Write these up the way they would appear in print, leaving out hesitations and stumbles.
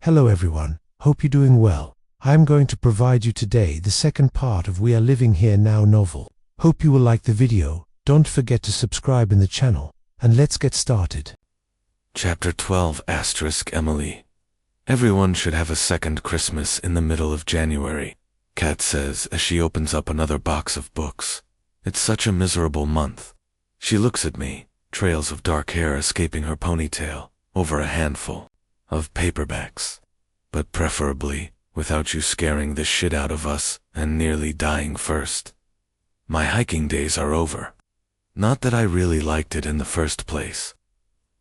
Hello everyone, hope you're doing well. I'm going to provide you today the second part of We Are Living Here Now novel. Hope you will like the video, don't forget to subscribe in the channel, and let's get started. Chapter 12 Emily. Everyone should have a second Christmas in the middle of January, Kat says as she opens up another box of books. It's such a miserable month. She looks at me, trails of dark hair escaping her ponytail, over a handful of paperbacks. But preferably, without you scaring the shit out of us and nearly dying first. My hiking days are over. Not that I really liked it in the first place.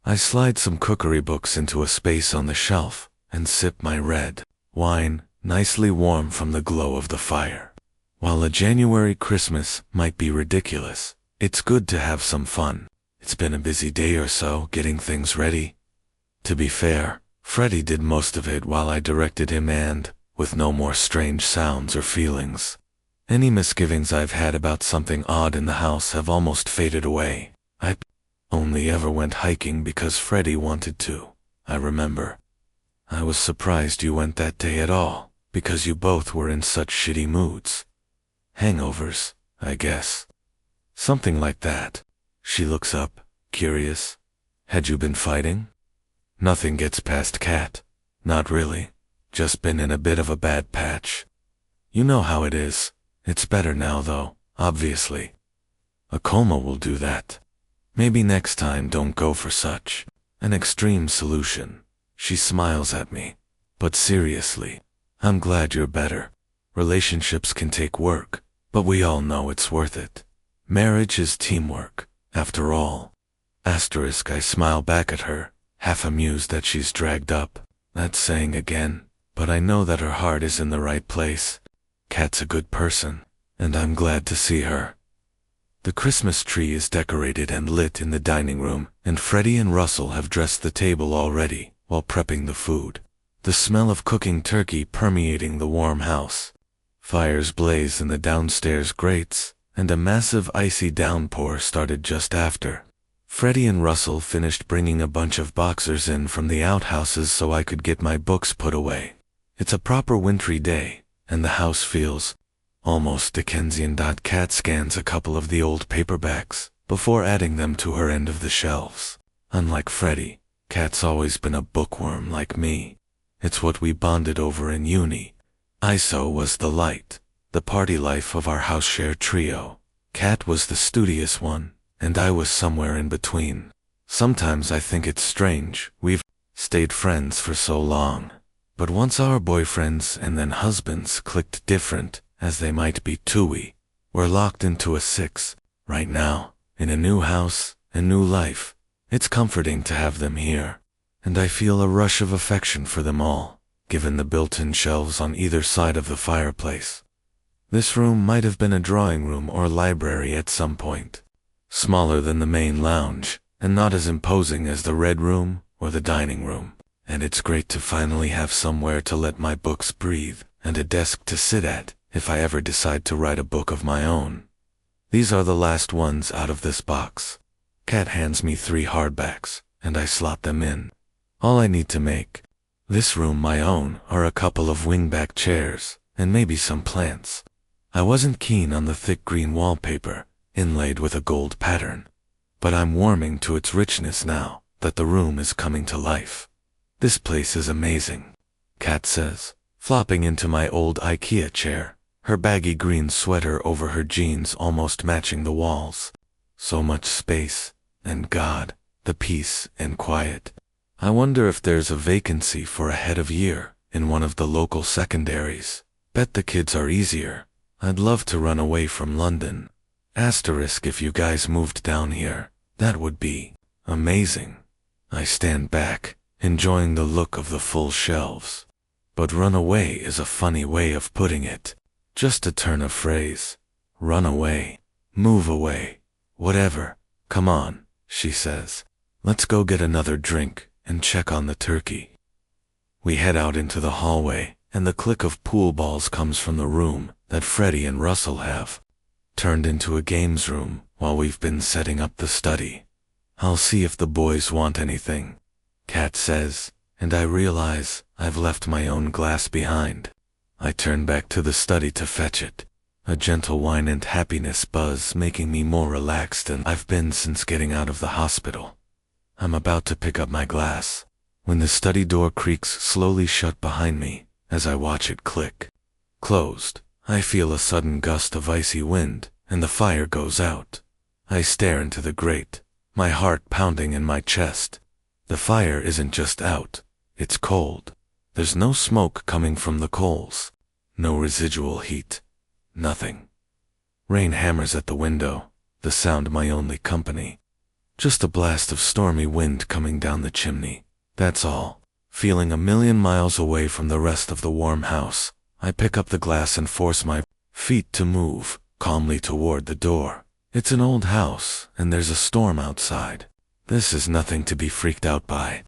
I slide some cookery books into a space on the shelf and sip my red wine, nicely warm from the glow of the fire. While a January Christmas might be ridiculous, it's good to have some fun. It's been a busy day or so getting things ready. To be fair, Freddie did most of it while I directed him and, with no more strange sounds or feelings. Any misgivings I've had about something odd in the house have almost faded away. I only ever went hiking because Freddie wanted to, I remember. I was surprised you went that day at all, because you both were in such shitty moods. Hangovers, I guess. Something like that. She looks up, curious. Had you been fighting? Nothing gets past Kat. Not really. Just been in a bit of a bad patch. You know how it is. It's better now though, obviously. A coma will do that. Maybe next time don't go for such an extreme solution. She smiles at me. But seriously, I'm glad you're better. Relationships can take work, but we all know it's worth it. Marriage is teamwork, after all. I smile back at her, half amused that she's dragged up. That saying again, but I know that her heart is in the right place. Kat's a good person, and I'm glad to see her. The Christmas tree is decorated and lit in the dining room, and Freddie and Russell have dressed the table already, while prepping the food. The smell of cooking turkey permeating the warm house. Fires blaze in the downstairs grates, and a massive icy downpour started just after. Freddie and Russell finished bringing a bunch of boxers in from the outhouses so I could get my books put away. It's a proper wintry day, and the house feels almost Dickensian. Kat scans a couple of the old paperbacks before adding them to her end of the shelves. Unlike Freddie, Kat's always been a bookworm like me. It's what we bonded over in uni. ISO was the light, the party life of our house-share trio. Kat was the studious one, and I was somewhere in between. Sometimes I think it's strange we've stayed friends for so long. But once our boyfriends and then husbands clicked, different as they might be too, we're locked into a 6. Right now, in a new house, a new life. It's comforting to have them here, and I feel a rush of affection for them all, given the built-in shelves on either side of the fireplace. This room might have been a drawing room or library at some point. Smaller than the main lounge, and not as imposing as the red room or the dining room. And it's great to finally have somewhere to let my books breathe, and a desk to sit at, if I ever decide to write a book of my own. These are the last ones out of this box. Kat hands me 3 hardbacks, and I slot them in. All I need to make this room my own are a couple of wingback chairs, and maybe some plants. I wasn't keen on the thick green wallpaper, inlaid with a gold pattern. But I'm warming to its richness now that the room is coming to life. This place is amazing, Kat says, flopping into my old IKEA chair, her baggy green sweater over her jeans almost matching the walls. So much space, and God, the peace and quiet. I wonder if there's a vacancy for a head of year in one of the local secondaries. Bet the kids are easier. I'd love to run away from London. If you guys moved down here, that would be amazing. I stand back, enjoying the look of the full shelves. But run away is a funny way of putting it. Just a turn of phrase. Run away. Move away. Whatever. Come on, she says. Let's go get another drink and check on the turkey. We head out into the hallway, and the click of pool balls comes from the room that Freddie and Russell have turned into a games room while we've been setting up the study. I'll see if the boys want anything, Kat says, and I realize I've left my own glass behind. I turn back to the study to fetch it. A gentle whine and happiness buzz, making me more relaxed than I've been since getting out of the hospital. I'm about to pick up my glass when the study door creaks slowly shut behind me as I watch it click. Closed. I feel a sudden gust of icy wind, and the fire goes out. I stare into the grate, my heart pounding in my chest. The fire isn't just out, it's cold. There's no smoke coming from the coals, no residual heat, nothing. Rain hammers at the window, the sound my only company. Just a blast of stormy wind coming down the chimney, that's all. Feeling a million miles away from the rest of the warm house, I pick up the glass and force my feet to move calmly toward the door. It's an old house, and there's a storm outside. This is nothing to be freaked out by.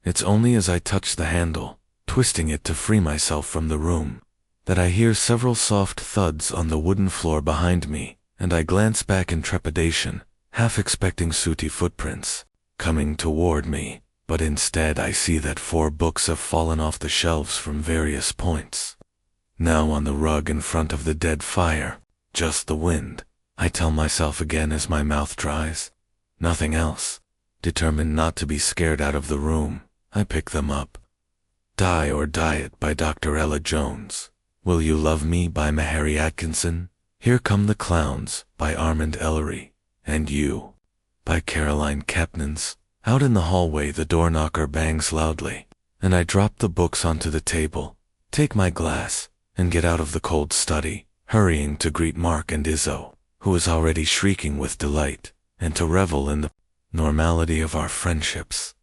It's only as I touch the handle, twisting it to free myself from the room, that I hear several soft thuds on the wooden floor behind me, and I glance back in trepidation, half expecting sooty footprints coming toward me, but instead I see that 4 books have fallen off the shelves from various points. Now on the rug in front of the dead fire, just the wind, I tell myself again as my mouth dries. Nothing else. Determined not to be scared out of the room, I pick them up. Die or Diet by Dr. Ella Jones. Will You Love Me by Mahairi Atkinson. Here Come the Clowns by Armand Ellery. And You by Caroline Kepnes. Out in the hallway the door knocker bangs loudly, and I drop the books onto the table, take my glass, and get out of the cold study, hurrying to greet Mark and Izzo, who is already shrieking with delight, and to revel in the normality of our friendships.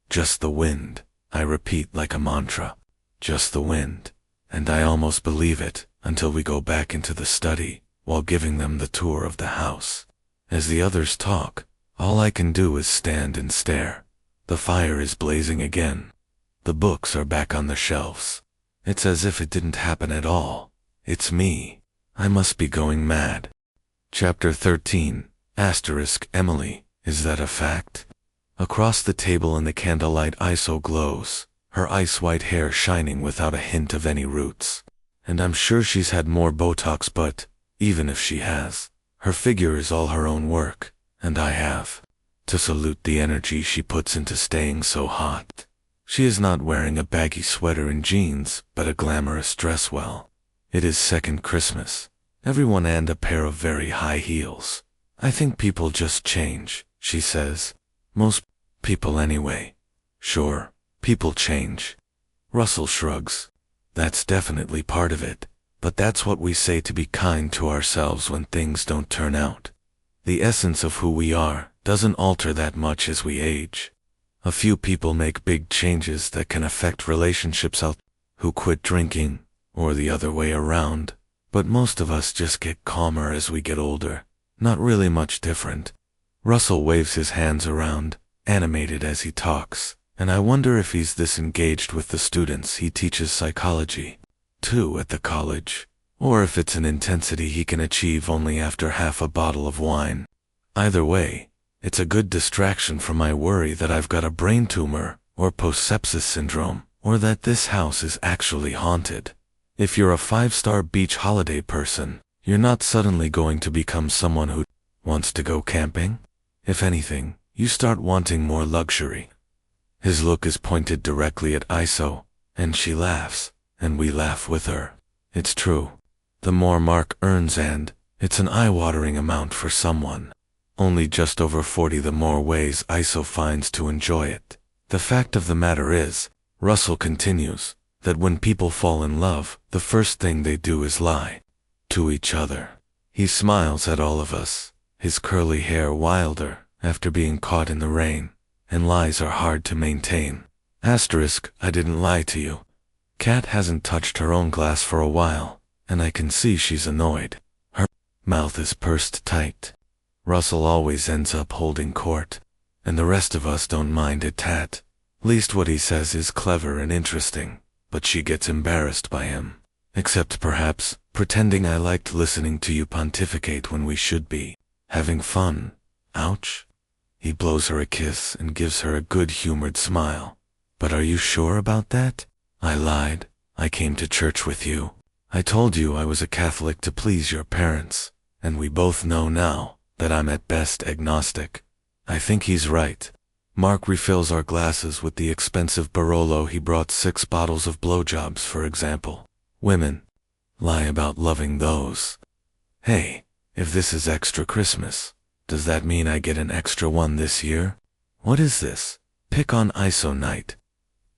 Just the wind, I repeat like a mantra. Just the wind. And I almost believe it until we go back into the study while giving them the tour of the house. As the others talk, all I can do is stand and stare. The fire is blazing again. The books are back on the shelves. It's as if it didn't happen at all. It's me. I must be going mad. Chapter 13. Emily, is that a fact? Across the table in the candlelight Iso glows, her ice-white hair shining without a hint of any roots. And I'm sure she's had more Botox, but even if she has, her figure is all her own work, and I have to salute the energy she puts into staying so hot. She is not wearing a baggy sweater and jeans, but a glamorous dress. Well, it is second Christmas. Everyone and a pair of very high heels. I think people just change, she says. Most people anyway. Sure, people change. Russell shrugs. That's definitely part of it, but that's what we say to be kind to ourselves when things don't turn out. The essence of who we are doesn't alter that much as we age. A few people make big changes that can affect relationships out, who quit drinking, or the other way around, but most of us just get calmer as we get older. Not really much different. Russell waves his hands around, animated as he talks, and I wonder if he's this engaged with the students he teaches psychology to at the college, or if it's an intensity he can achieve only after half a bottle of wine. Either way, it's a good distraction from my worry that I've got a brain tumor, or post-sepsis syndrome, or that this house is actually haunted. If you're a 5-star beach holiday person, you're not suddenly going to become someone who wants to go camping. If anything, you start wanting more luxury. His look is pointed directly at Iso, and she laughs, and we laugh with her. It's true. The more Mark earns, and it's an eye-watering amount for someone only just over 40, the more ways Iso finds to enjoy it. The fact of the matter is, Russell continues, that when people fall in love, the first thing they do is lie to each other. He smiles at all of us, his curly hair wilder after being caught in the rain, and lies are hard to maintain. I didn't lie to you. Kat hasn't touched her own glass for a while, and I can see she's annoyed. Her mouth is pursed tight. Russell always ends up holding court, and the rest of us don't mind a tat. Least what he says is clever and interesting, but she gets embarrassed by him. Except perhaps pretending I liked listening to you pontificate when we should be having fun. Ouch. He blows her a kiss and gives her a good-humored smile. But are you sure about that? I lied. I came to church with you. I told you I was a Catholic to please your parents, and we both know now that I'm at best agnostic. I think he's right. Mark refills our glasses with the expensive Barolo. He brought 6 bottles of blowjobs, for example. Women lie about loving those. Hey, if this is extra Christmas, does that mean I get an extra one this year? What is this? Pick on ISO night.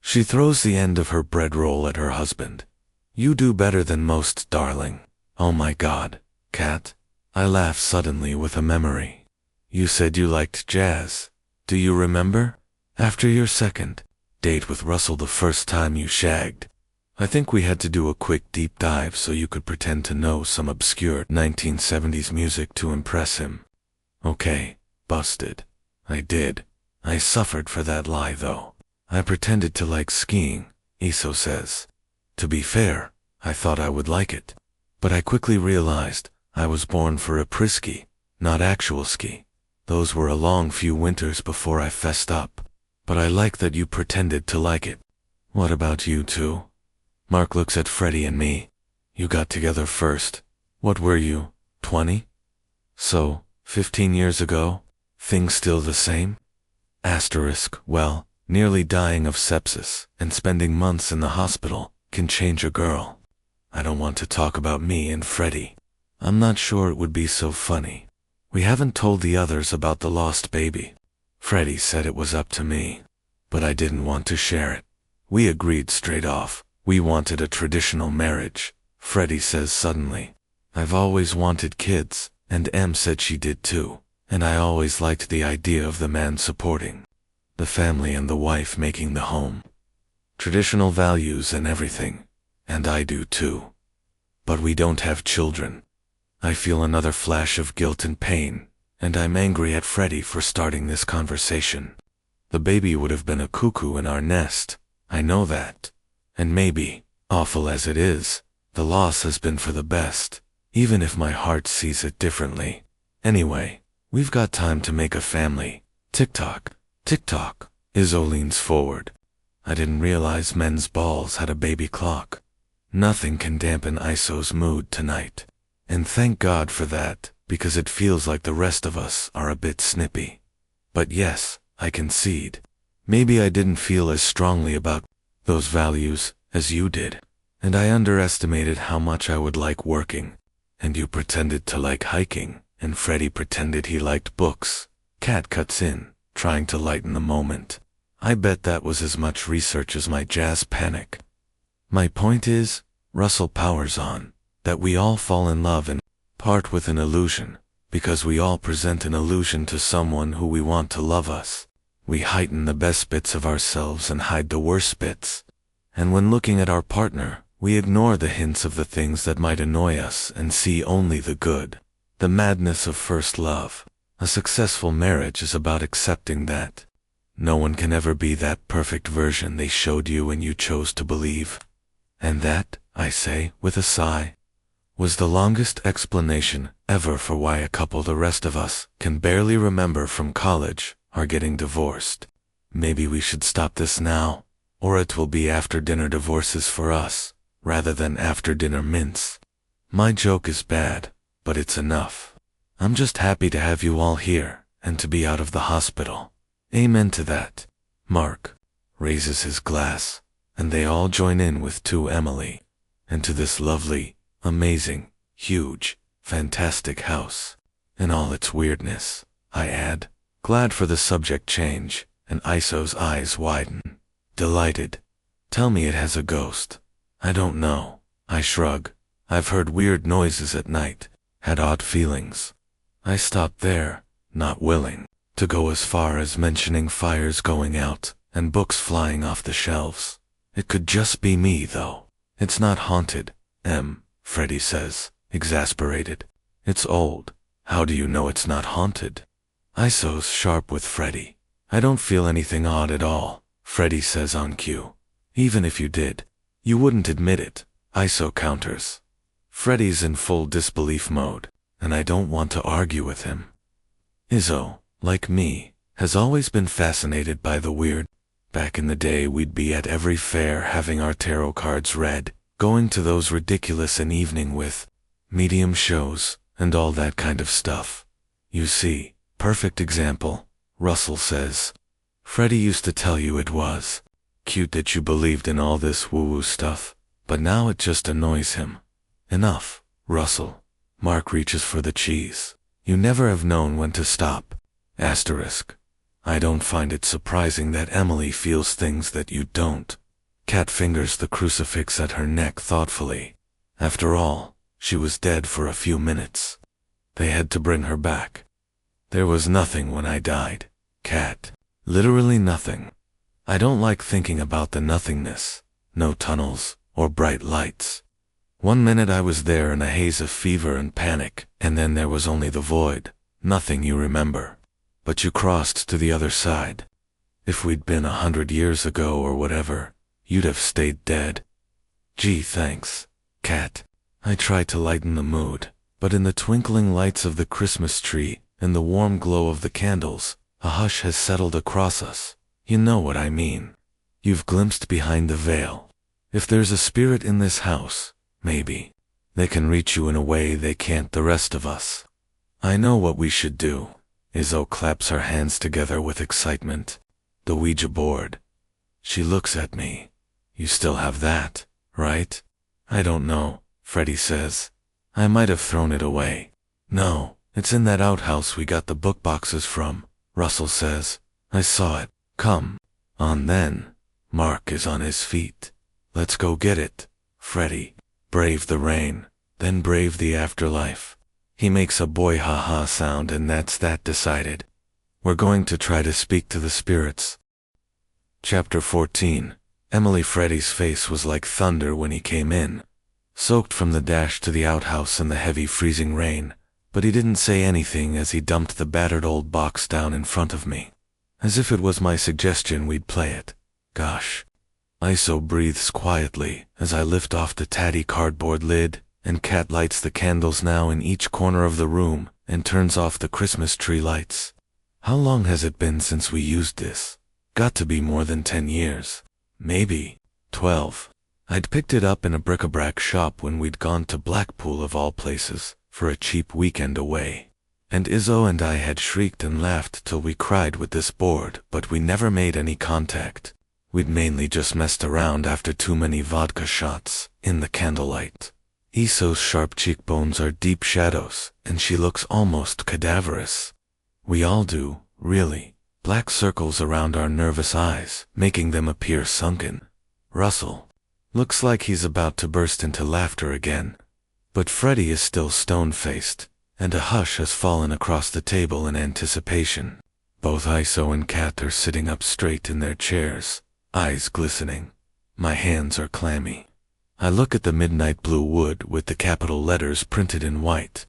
She throws the end of her bread roll at her husband. You do better than most, darling. Oh my God, Kat. I laugh suddenly with a memory. You said you liked jazz. Do you remember? After your second date with Russell, the first time you shagged. I think we had to do a quick deep dive so you could pretend to know some obscure 1970s music to impress him. Okay, busted. I did. I suffered for that lie though. I pretended to like skiing, Iso says. To be fair, I thought I would like it. But I quickly realized I was born for après-ski, not actual ski. Those were a long few winters before I fessed up. But I like that you pretended to like it. What about you two? Mark looks at Freddie and me. You got together first. What were you, 20? So, 15 years ago? Things still the same? Well, nearly dying of sepsis and spending months in the hospital can change a girl. I don't want to talk about me and Freddie. I'm not sure it would be so funny. We haven't told the others about the lost baby. Freddie said it was up to me, but I didn't want to share it. We agreed straight off. We wanted a traditional marriage, Freddie says suddenly. I've always wanted kids, and Em said she did too, and I always liked the idea of the man supporting the family and the wife making the home. Traditional values and everything, and I do too. But we don't have children. I feel another flash of guilt and pain, and I'm angry at Freddie for starting this conversation. The baby would have been a cuckoo in our nest, I know that. And maybe, awful as it is, the loss has been for the best, even if my heart sees it differently. Anyway, we've got time to make a family. Tick-tock, tick-tock. Iso leans forward. I didn't realize men's balls had a baby clock. Nothing can dampen Iso's mood tonight. And thank God for that, because it feels like the rest of us are a bit snippy. But yes, I concede. Maybe I didn't feel as strongly about those values as you did, and I underestimated how much I would like working, and you pretended to like hiking, and Freddie pretended he liked books. Kat cuts in, trying to lighten the moment. I bet that was as much research as my jazz panic. My point is, Russell powers on, that we all fall in love and part with an illusion, because we all present an illusion to someone who we want to love us. We heighten the best bits of ourselves and hide the worst bits. And when looking at our partner, we ignore the hints of the things that might annoy us and see only the good. The madness of first love. A successful marriage is about accepting that no one can ever be that perfect version they showed you when you chose to believe. And that, I say, with a sigh, was the longest explanation ever for why a couple the rest of us can barely remember from college are getting divorced. Maybe we should stop this now, or it will be after dinner divorces for us, rather than after dinner mints. My joke is bad, but it's enough. I'm just happy to have you all here, and to be out of the hospital. Amen to that. Mark raises his glass, and they all join in with to Emily, and to this lovely, amazing, huge, fantastic house. In all its weirdness, I add. Glad for the subject change, and Iso's eyes widen. Delighted. Tell me it has a ghost. I don't know. I shrug. I've heard weird noises at night, had odd feelings. I stopped there, not willing to go as far as mentioning fires going out and books flying off the shelves. It could just be me, though. It's not haunted, Freddie says, exasperated. It's old. How do you know it's not haunted? Iso's sharp with Freddie. I don't feel anything odd at all, Freddie says on cue. Even if you did, you wouldn't admit it, Iso counters. Freddie's in full disbelief mode, and I don't want to argue with him. Iso, like me, has always been fascinated by the weird, Back in the day, we'd be at every fair having our tarot cards read, going to those ridiculous and evening with medium shows, and all that kind of stuff. You see, perfect example, Russell says. Freddie used to tell you it was cute that you believed in all this woo-woo stuff, but now it just annoys him. Enough, Russell. Mark reaches for the cheese. You never have known when to stop. Asterisk. I don't find it surprising that Emily feels things that you don't. Kat fingers the crucifix at her neck thoughtfully. After all, she was dead for a few minutes. They had to bring her back. There was nothing when I died, Kat. Literally nothing. I don't like thinking about the nothingness. No tunnels or bright lights. 1 minute I was there in a haze of fever and panic, and then there was only the void. Nothing you remember. But you crossed to the other side. If we'd been 100 years ago or whatever, you'd have stayed dead. Gee, thanks, Kat. I tried to lighten the mood, but in the twinkling lights of the Christmas tree and the warm glow of the candles, a hush has settled across us. You know what I mean. You've glimpsed behind the veil. If there's a spirit in this house, maybe they can reach you in a way they can't the rest of us. I know what we should do. Izzo claps her hands together with excitement. The Ouija board. She looks at me. You still have that, right? I don't know, Freddie says. I might have thrown it away. No, it's in that outhouse we got the book boxes from, Russell says. I saw it. Come on then. Mark is on his feet. Let's go get it, Freddie. Brave the rain, then brave the afterlife. He makes a boy ha-ha sound, and that's that decided. We're going to try to speak to the spirits. Chapter 14. Emily. Freddie's face was like thunder when he came in, soaked from the dash to the outhouse in the heavy freezing rain, but he didn't say anything as he dumped the battered old box down in front of me. As if it was my suggestion we'd play it. Gosh. Iso breathes quietly as I lift off the tatty cardboard lid, and Kat lights the candles now in each corner of the room and turns off the Christmas tree lights. How long has it been since we used this? Got to be more than 10 years. Maybe 12. I'd picked it up in a bric-a-brac shop when we'd gone to Blackpool of all places for a cheap weekend away. And Izzo and I had shrieked and laughed till we cried with this board, but we never made any contact. We'd mainly just messed around after too many vodka shots in the candlelight. Iso's sharp cheekbones are deep shadows, and she looks almost cadaverous. We all do, really. Black circles around our nervous eyes, making them appear sunken. Russell looks like he's about to burst into laughter again. But Freddie is still stone-faced, and a hush has fallen across the table in anticipation. Both Iso and Kat are sitting up straight in their chairs, eyes glistening. My hands are clammy. I look at the midnight blue wood with the capital letters printed in white,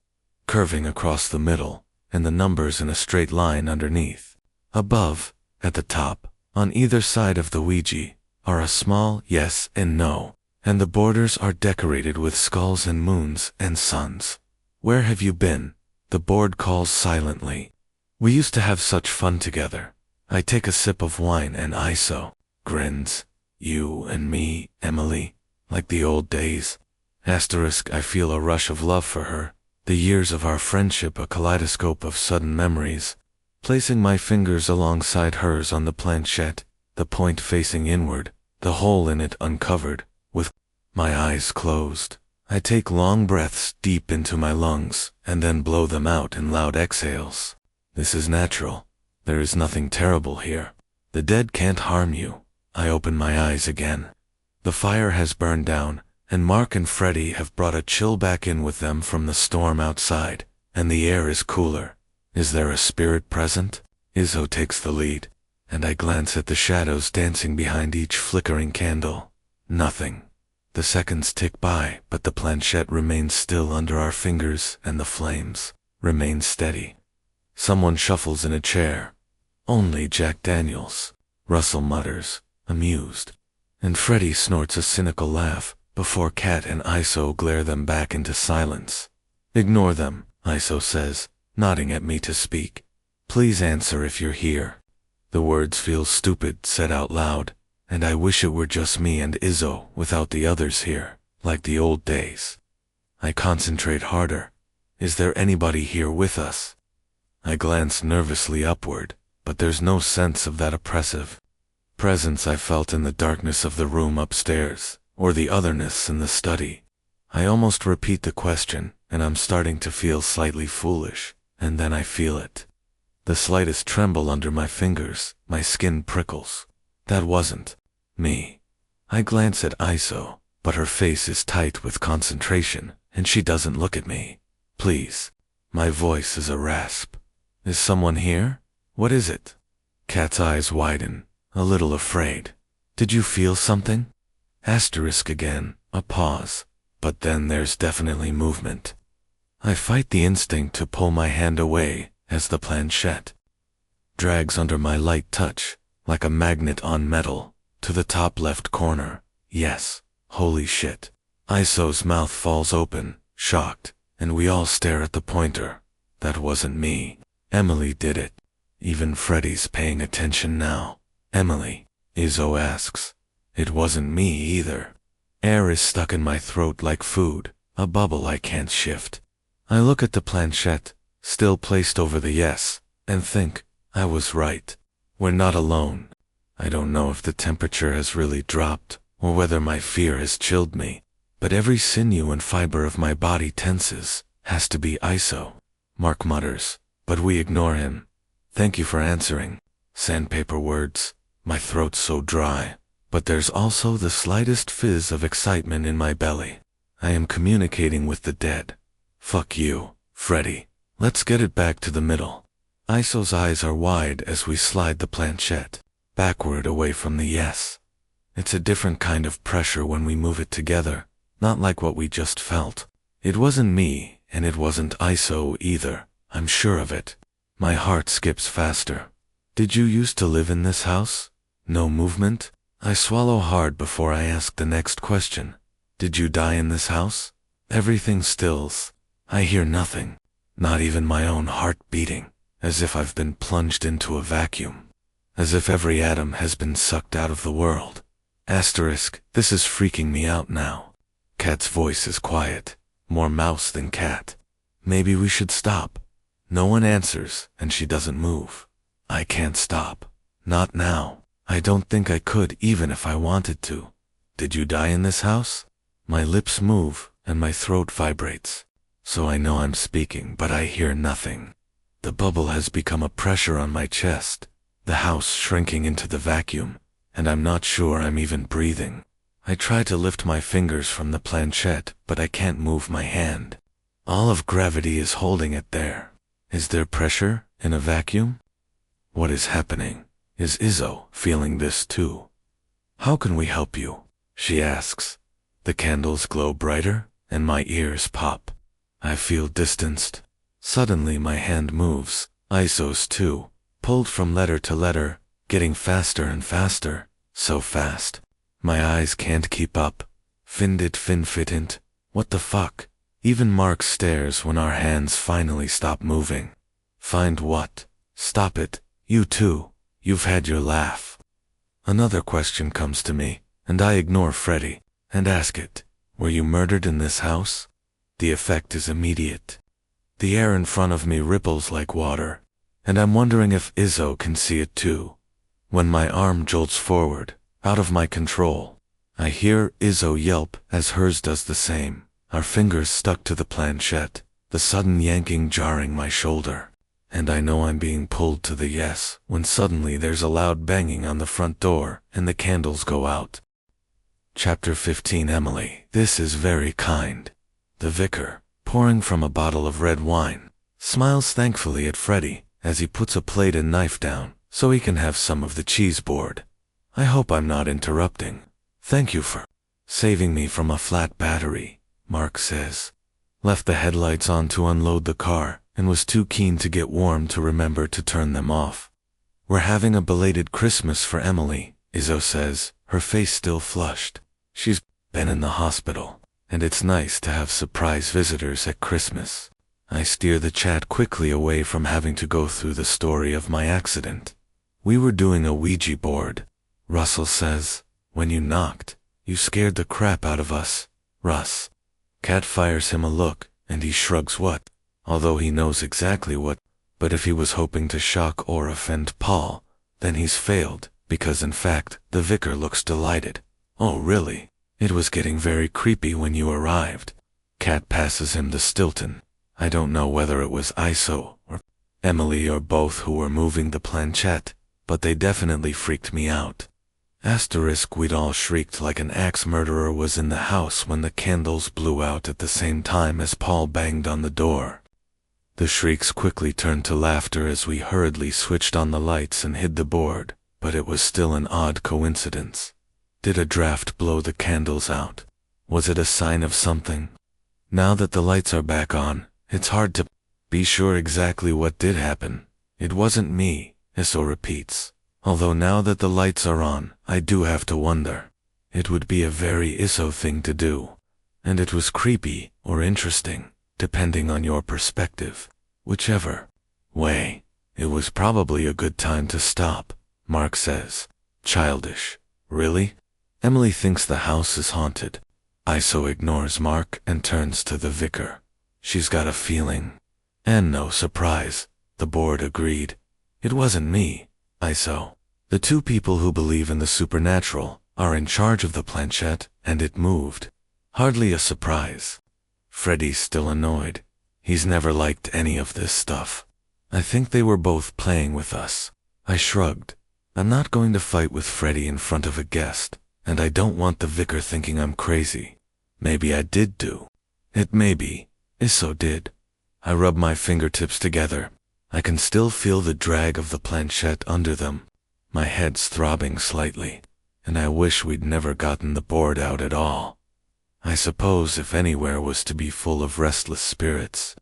curving across the middle, and the numbers in a straight line underneath. Above, at the top, on either side of the Ouija, are a small yes and no, and the borders are decorated with skulls and moons and suns. Where have you been? The board calls silently. We used to have such fun together. I take a sip of wine and Iso grins. You and me, Emily, like the old days. Asterisk. I feel a rush of love for her. The years of our friendship a kaleidoscope of sudden memories. Placing my fingers alongside hers on the planchette, the point facing inward, the hole in it uncovered, with my eyes closed. I take long breaths deep into my lungs, and then blow them out in loud exhales. This is natural. There is nothing terrible here. The dead can't harm you. I open my eyes again. The fire has burned down, and Mark and Freddie have brought a chill back in with them from the storm outside, and the air is cooler. Is there a spirit present? Izzo takes the lead, and I glance at the shadows dancing behind each flickering candle. Nothing. The seconds tick by, but the planchette remains still under our fingers, and the flames remain steady. Someone shuffles in a chair. Only Jack Daniels, Russell mutters, amused. And Freddie snorts a cynical laugh, before Kat and Iso glare them back into silence. Ignore them, Iso says, nodding at me to speak. Please answer if you're here. The words feel stupid said out loud, and I wish it were just me and Izzo without the others here, like the old days. I concentrate harder. Is there anybody here with us? I glance nervously upward, but there's no sense of that oppressive presence I felt in the darkness of the room upstairs, or the otherness in the study. I almost repeat the question, and I'm starting to feel slightly foolish, and then I feel it. The slightest tremble under my fingers, my skin prickles. That wasn't me. I glance at Iso, but her face is tight with concentration, and she doesn't look at me. Please. My voice is a rasp. Is someone here? What is it? Kat's eyes widen, a little afraid. Did you feel something? Asterisk again, a pause. But then there's definitely movement. I fight the instinct to pull my hand away as the planchette drags under my light touch, like a magnet on metal, to the top left corner. Yes, holy shit. Iso's mouth falls open, shocked, and we all stare at the pointer. That wasn't me. Emily did it. Even Freddy's paying attention now. Emily, Izzo asks. It wasn't me either. Air is stuck in my throat like food, a bubble I can't shift. I look at the planchette, still placed over the yes, and think, I was right. We're not alone. I don't know if the temperature has really dropped, or whether my fear has chilled me, but every sinew and fiber of my body tenses. Has to be Iso. Mark mutters, but we ignore him. Thank you for answering. Sandpaper words. My throat's so dry, but there's also the slightest fizz of excitement in my belly. I am communicating with the dead. Fuck you, Freddy. Let's get it back to the middle. Iso's eyes are wide as we slide the planchette backward away from the yes. It's a different kind of pressure when we move it together, not like what we just felt. It wasn't me, and it wasn't Iso either. I'm sure of it. My heart skips faster. Did you used to live in this house? No movement? I swallow hard before I ask the next question. Did you die in this house? Everything stills. I hear nothing. Not even my own heart beating, as if I've been plunged into a vacuum. As if every atom has been sucked out of the world. Asterisk, this is freaking me out now. Kat's voice is quiet, more mouse than cat. Maybe we should stop. No one answers, and she doesn't move. I can't stop. Not now. I don't think I could even if I wanted to. Did you die in this house? My lips move, and my throat vibrates. So I know I'm speaking, but I hear nothing. The bubble has become a pressure on my chest, the house shrinking into the vacuum, and I'm not sure I'm even breathing. I try to lift my fingers from the planchette, but I can't move my hand. All of gravity is holding it there. Is there pressure in a vacuum? What is happening? Is Izzo feeling this too? How can we help you? She asks. The candles glow brighter, and my ears pop. I feel distanced. Suddenly my hand moves, Iso's too, pulled from letter to letter, getting faster and faster, so fast. My eyes can't keep up. Findit finfitint. What the fuck? Even Mark stares when our hands finally stop moving. Find what? Stop it. You too. You've had your laugh. Another question comes to me, and I ignore Freddy, and ask it. Were you murdered in this house? The effect is immediate. The air in front of me ripples like water, and I'm wondering if Izzo can see it too. When my arm jolts forward, out of my control, I hear Izzo yelp as hers does the same, our fingers stuck to the planchette, the sudden yanking jarring my shoulder. And I know I'm being pulled to the yes, when suddenly there's a loud banging on the front door, and the candles go out. Chapter 15. Emily. This is very kind. The vicar, pouring from a bottle of red wine, smiles thankfully at Freddy, as he puts a plate and knife down, so he can have some of the cheese board. I hope I'm not interrupting. Thank you for saving me from a flat battery, Mark says. Left the headlights on to unload the car, and was too keen to get warm to remember to turn them off. We're having a belated Christmas for Emily, Izzo says, her face still flushed. She's been in the hospital, and it's nice to have surprise visitors at Christmas. I steer the chat quickly away from having to go through the story of my accident. We were doing a Ouija board. Russell says, when you knocked, you scared the crap out of us, Russ. Kat fires him a look, and he shrugs what, although he knows exactly what, but if he was hoping to shock or offend Paul, then he's failed, because in fact, the vicar looks delighted. Oh really? It was getting very creepy when you arrived. Kat passes him the Stilton. I don't know whether it was ISO or Emily or both who were moving the planchette, but they definitely freaked me out. We'd all shrieked like an axe murderer was in the house when the candles blew out at the same time as Paul banged on the door. The shrieks quickly turned to laughter as we hurriedly switched on the lights and hid the board, but it was still an odd coincidence. Did a draft blow the candles out? Was it a sign of something? Now that the lights are back on, it's hard to be sure exactly what did happen. It wasn't me, Isso repeats. Although now that the lights are on, I do have to wonder. It would be a very Isso thing to do. And it was creepy or interesting, depending on your perspective. Whichever way, it was probably a good time to stop, Mark says. Childish. Really? Emily thinks the house is haunted. Isso ignores Mark and turns to the vicar. She's got a feeling. And no surprise, the board agreed. It wasn't me, Isso. The two people who believe in the supernatural are in charge of the planchette, and it moved. Hardly a surprise. Freddy's still annoyed. He's never liked any of this stuff. I think they were both playing with us. I shrugged. I'm not going to fight with Freddy in front of a guest, and I don't want the vicar thinking I'm crazy. Maybe I did do it. Maybe Isso did. I rub my fingertips together. I can still feel the drag of the planchette under them. My head's throbbing slightly, and I wish we'd never gotten the board out at all. I suppose if anywhere was to be full of restless spirits,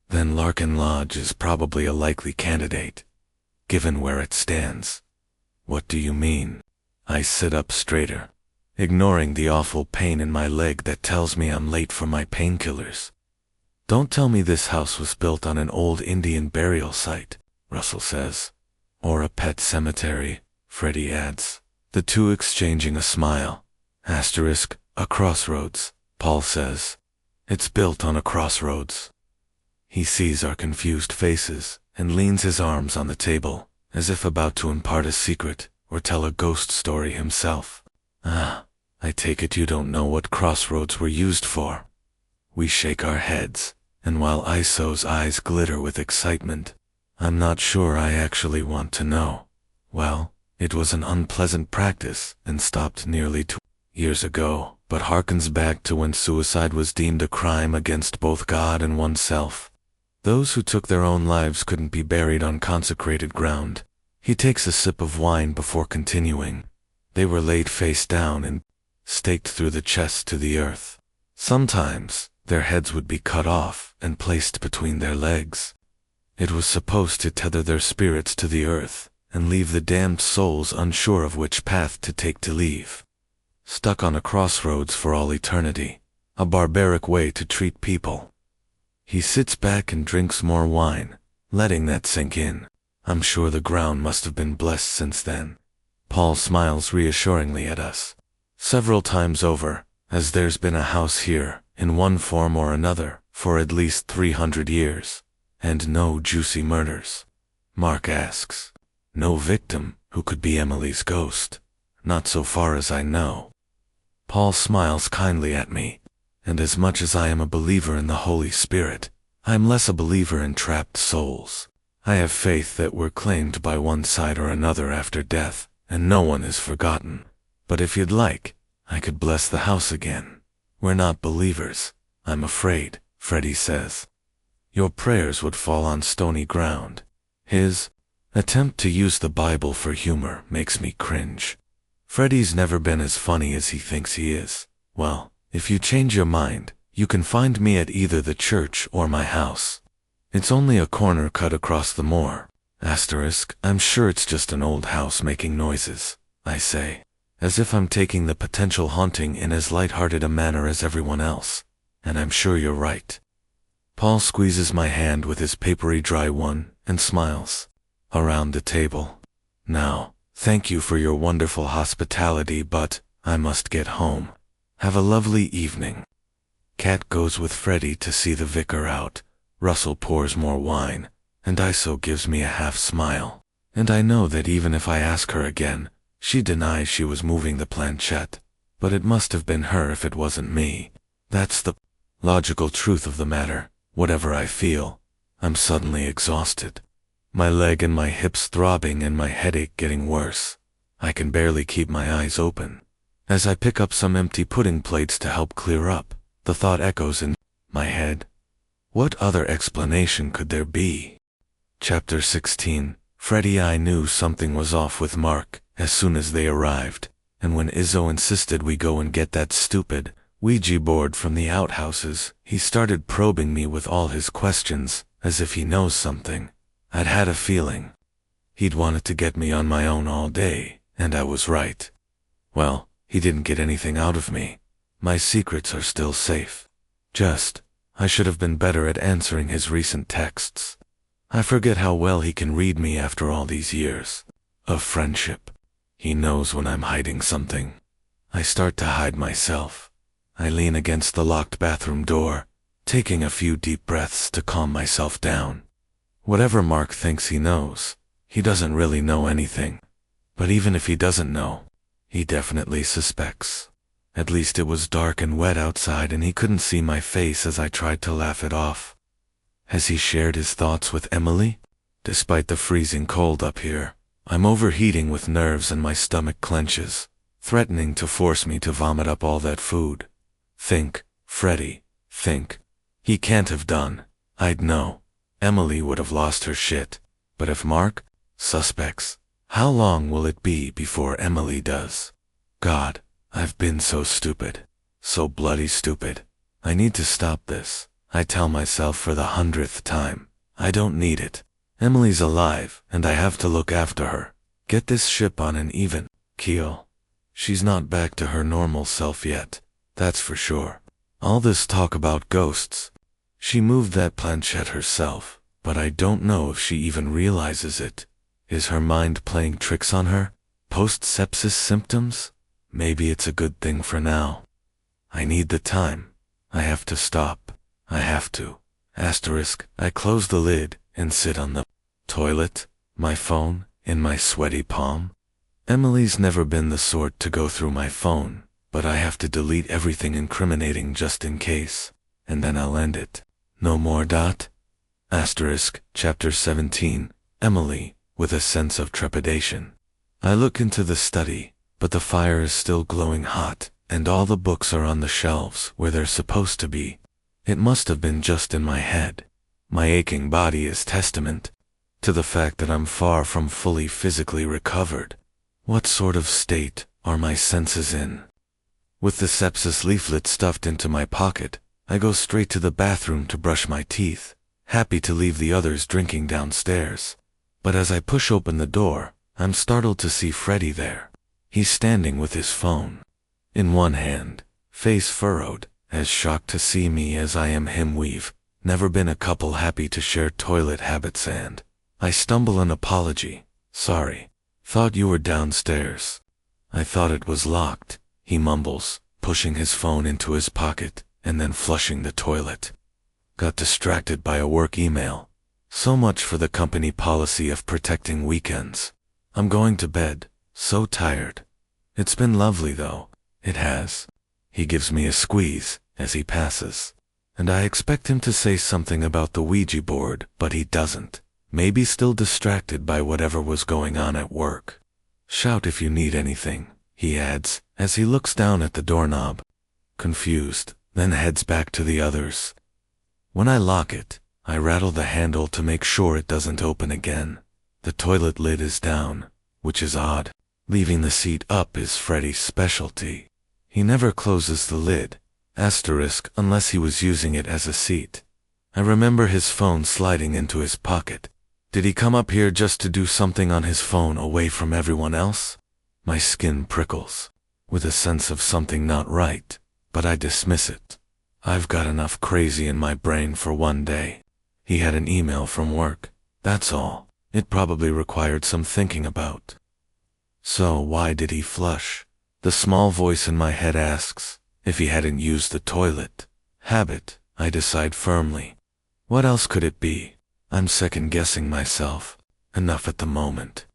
then Larkin Lodge is probably a likely candidate, given where it stands. What do you mean? I sit up straighter, ignoring the awful pain in my leg that tells me I'm late for my painkillers. Don't tell me this house was built on an old Indian burial site, Russell says. Or a pet cemetery, Freddy adds, the two exchanging a smile. Asterisk, a crossroads, Paul says. It's built on a crossroads. He sees our confused faces and leans his arms on the table, as if about to impart a secret or tell a ghost story himself. Ah, I take it you don't know what crossroads were used for. We shake our heads, and while Iso's eyes glitter with excitement, I'm not sure I actually want to know. Well, it was an unpleasant practice and stopped nearly 2 years ago, but harkens back to when suicide was deemed a crime against both God and oneself. Those who took their own lives couldn't be buried on consecrated ground. He takes a sip of wine before continuing. They were laid face down and staked through the chest to the earth. Sometimes, their heads would be cut off and placed between their legs. It was supposed to tether their spirits to the earth and leave the damned souls unsure of which path to take to leave. Stuck on a crossroads for all eternity. A barbaric way to treat people. He sits back and drinks more wine, letting that sink in. I'm sure the ground must have been blessed since then. Paul smiles reassuringly at us. Several times over, as there's been a house here, in one form or another, for at least 300 years. And no juicy murders. Mark asks. No victim who could be Emily's ghost. Not so far as I know. Paul smiles kindly at me, and as much as I am a believer in the Holy Spirit, I am less a believer in trapped souls. I have faith that we're claimed by one side or another after death, and no one is forgotten. But if you'd like, I could bless the house again. We're not believers, I'm afraid, Freddy says. Your prayers would fall on stony ground. His attempt to use the Bible for humor makes me cringe. Freddy's never been as funny as he thinks he is. Well, if you change your mind, you can find me at either the church or my house. It's only a corner cut across the moor. Asterisk, I'm sure it's just an old house making noises, I say, as if I'm taking the potential haunting in as light-hearted a manner as everyone else. And I'm sure you're right. Paul squeezes my hand with his papery dry one and smiles. Around the table, Now, thank you for your wonderful hospitality, but I must get home. Have a lovely evening. Kat goes with Freddie to see the vicar out. Russell pours more wine, and Iso gives me a half smile. And I know that even if I ask her again, she denies she was moving the planchette. But it must have been her if it wasn't me. That's the logical truth of the matter. Whatever I feel, I'm suddenly exhausted. My leg and my hips throbbing and my headache getting worse. I can barely keep my eyes open. As I pick up some empty pudding plates to help clear up, the thought echoes in my head. What other explanation could there be? Chapter 16. Freddie. I knew something was off with Mark as soon as they arrived, and when Izzo insisted we go and get that stupid Ouija board from the outhouses, he started probing me with all his questions, as if he knows something. I'd had a feeling. He'd wanted to get me on my own all day, and I was right. Well, he didn't get anything out of me. My secrets are still safe. I should have been better at answering his recent texts. I forget how well he can read me after all these years of friendship. He knows when I'm hiding something. I start to hide myself. I lean against the locked bathroom door, taking a few deep breaths to calm myself down. Whatever Mark thinks he knows, he doesn't really know anything. But even if he doesn't know, he definitely suspects. At least it was dark and wet outside and he couldn't see my face as I tried to laugh it off. Has he shared his thoughts with Emily? Despite the freezing cold up here, I'm overheating with nerves and my stomach clenches, threatening to force me to vomit up all that food. Think, Freddie, think. He can't have done. I'd know. Emily would have lost her shit. But if Mark suspects, how long will it be before Emily does? God, I've been so stupid. So bloody stupid. I need to stop this. I tell myself for the 100th time. I don't need it. Emily's alive, and I have to look after her. Get this ship on an even keel. She's not back to her normal self yet. That's for sure. All this talk about ghosts. She moved that planchette herself, but I don't know if she even realizes it. Is her mind playing tricks on her? Post-sepsis symptoms? Maybe it's a good thing for now. I need the time. I have to stop. I have to. I close the lid and sit on the toilet, my phone in my sweaty palm. Emily's never been the sort to go through my phone, but I have to delete everything incriminating just in case, and then I'll end it. No more dot. Chapter 17. Emily, with a sense of trepidation. I look into the study, but the fire is still glowing hot, and all the books are on the shelves where they're supposed to be. It must have been just in my head. My aching body is testament to the fact that I'm far from fully physically recovered. What sort of state are my senses in? With the sepsis leaflet stuffed into my pocket, I go straight to the bathroom to brush my teeth, happy to leave the others drinking downstairs. But as I push open the door, I'm startled to see Freddie there. He's standing with his phone in one hand, face furrowed, as shocked to see me as I am him. We've never been a couple happy to share toilet habits, and I stumble an apology. Sorry. Thought you were downstairs. I thought it was locked, he mumbles, pushing his phone into his pocket and then flushing the toilet. Got distracted by a work email. So much for the company policy of protecting weekends. I'm going to bed, so tired. It's been lovely though. It has. He gives me a squeeze as he passes, and I expect him to say something about the Ouija board, but he doesn't. Maybe still distracted by whatever was going on at work. Shout if you need anything, he adds, as he looks down at the doorknob. Confused, then heads back to the others. When I lock it, I rattle the handle to make sure it doesn't open again. The toilet lid is down, which is odd. Leaving the seat up is Freddie's specialty. He never closes the lid, unless he was using it as a seat. I remember his phone sliding into his pocket. Did he come up here just to do something on his phone away from everyone else? My skin prickles, with a sense of something not right, but I dismiss it. I've got enough crazy in my brain for one day. He had an email from work, that's all. It probably required some thinking about. So why did he flush? The small voice in my head asks. If he hadn't used the toilet. Habit, I decide firmly. What else could it be? I'm second-guessing myself. Enough at the moment.